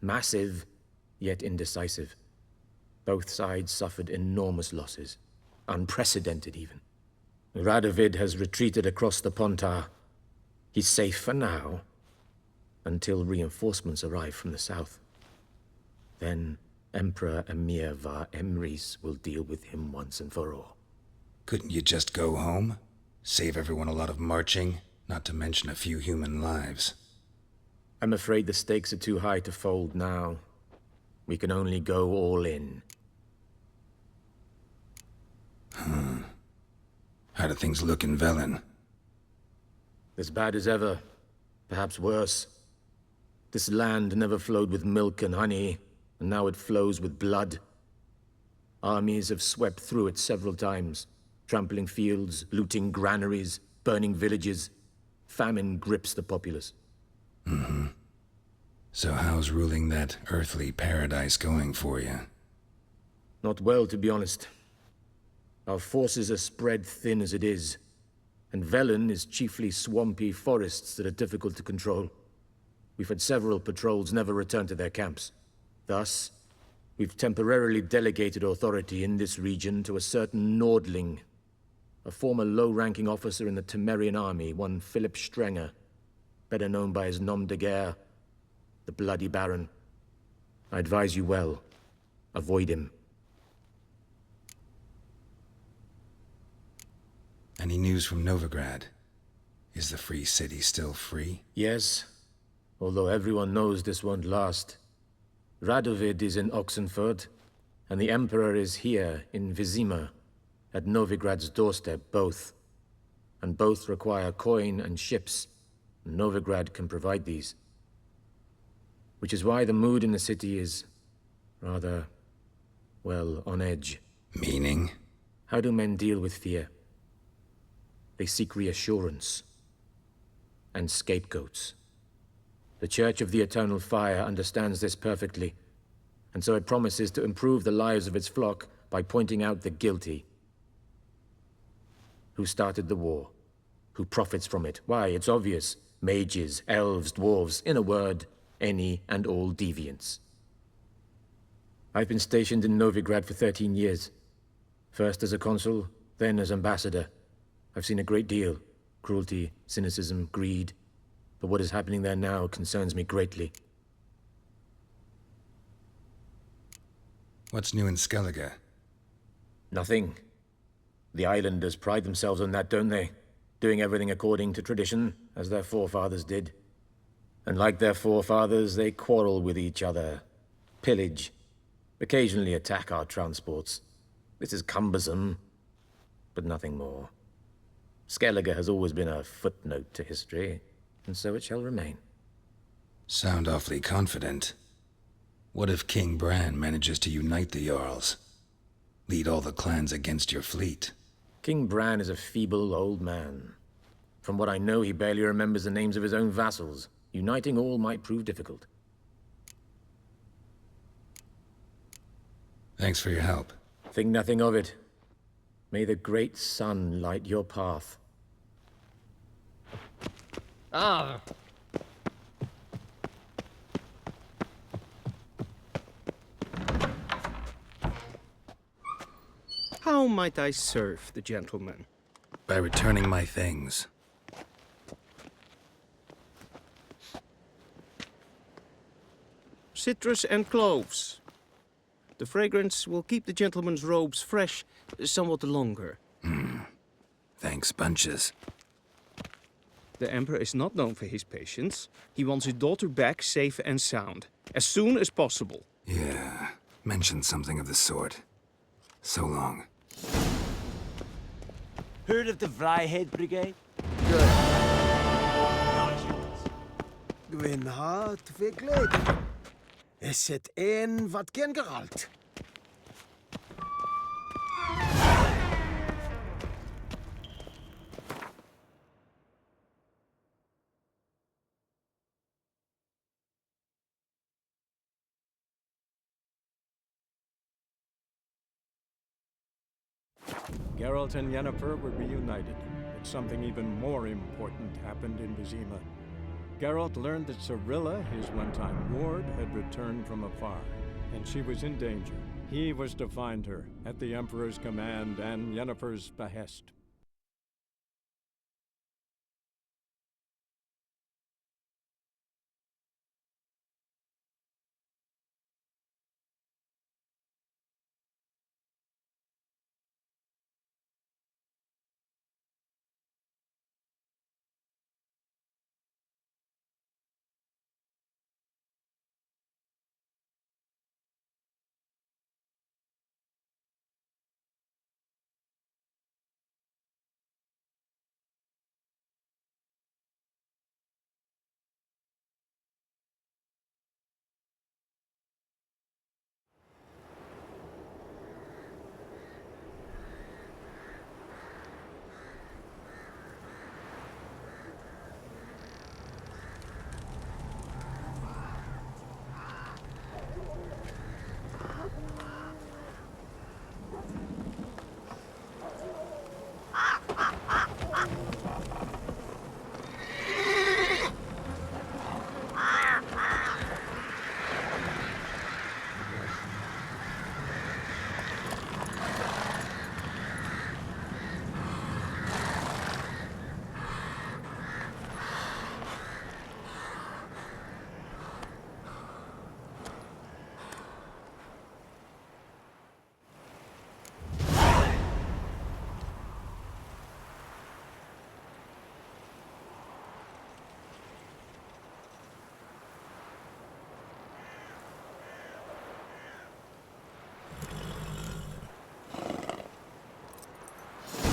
Massive, yet indecisive. Both sides suffered enormous losses, unprecedented even. Radovid has retreated across the Pontar. He's safe for now, until reinforcements arrive from the south. Then Emperor Emir Var Emrys will deal with him once and for all. Couldn't you just go home? Save everyone a lot of marching, not to mention a few human lives. I'm afraid the stakes are too high to fold now. We can only go all in. How do things look in Velen? As bad as ever, perhaps worse. This land never flowed with milk and honey, and now it flows with blood. Armies have swept through it several times, trampling fields, looting granaries, burning villages. Famine grips the populace. So how's ruling that earthly paradise going for you? Not well, to be honest. Our forces are spread thin as it is, and Velen is chiefly swampy forests that are difficult to control. We've had several patrols never return to their camps. Thus, we've temporarily delegated authority in this region to a certain Nordling, a former low-ranking officer in the Temerian army, one Philip Strenger, better known by his nom de guerre, the Bloody Baron. I advise you well. Avoid him. Any news from Novigrad? Is the free city still free? Yes, although everyone knows this won't last. Radovid is in Oxenford, and the Emperor is here in Vizima, at Novigrad's doorstep, both. And both require coin and ships. Novigrad can provide these. Which is why the mood in the city is rather, well, on edge. Meaning? How do men deal with fear? They seek reassurance and scapegoats. The Church of the Eternal Fire understands this perfectly, and so it promises to improve the lives of its flock by pointing out the guilty. Who started the war? Who profits from it? Why, it's obvious. Mages, elves, dwarves, in a word, any and all deviants. I've been stationed in Novigrad for 13 years. First as a consul, then as ambassador. I've seen a great deal. Cruelty, cynicism, greed. But what is happening there now concerns me greatly. What's new in Skellige? Nothing. The islanders pride themselves on that, don't they? doing everything according to tradition, as their forefathers did. And like their forefathers, they quarrel with each other, pillage, occasionally attack our transports. This is cumbersome, but nothing more. Skellige has always been a footnote to history, and so it shall remain. Sound awfully confident. What if King Bran manages to unite the Jarls? Lead all the clans against your fleet? King Bran is a feeble old man. From what I know, he barely remembers the names of his own vassals. Uniting all might prove difficult. Thanks for your help. Think nothing of it. May the great sun light your path. Ah! How might I serve the gentleman? By returning my things. Citrus and cloves. The fragrance will keep the gentleman's robes fresh somewhat longer. Thanks, bunches. The Emperor is not known for his patience. He wants his daughter back safe and sound, as soon as possible. Yeah, mentioned something of the sort. So long. Heard of the Vryheid Brigade? Gwyn hart figlid. Is het een wat gen geralt? Geralt and Yennefer were reunited, but something even more important happened in Vizima. Geralt learned that Cirilla, his one-time ward, had returned from afar, and she was in danger. He was to find her, at the Emperor's command and Yennefer's behest.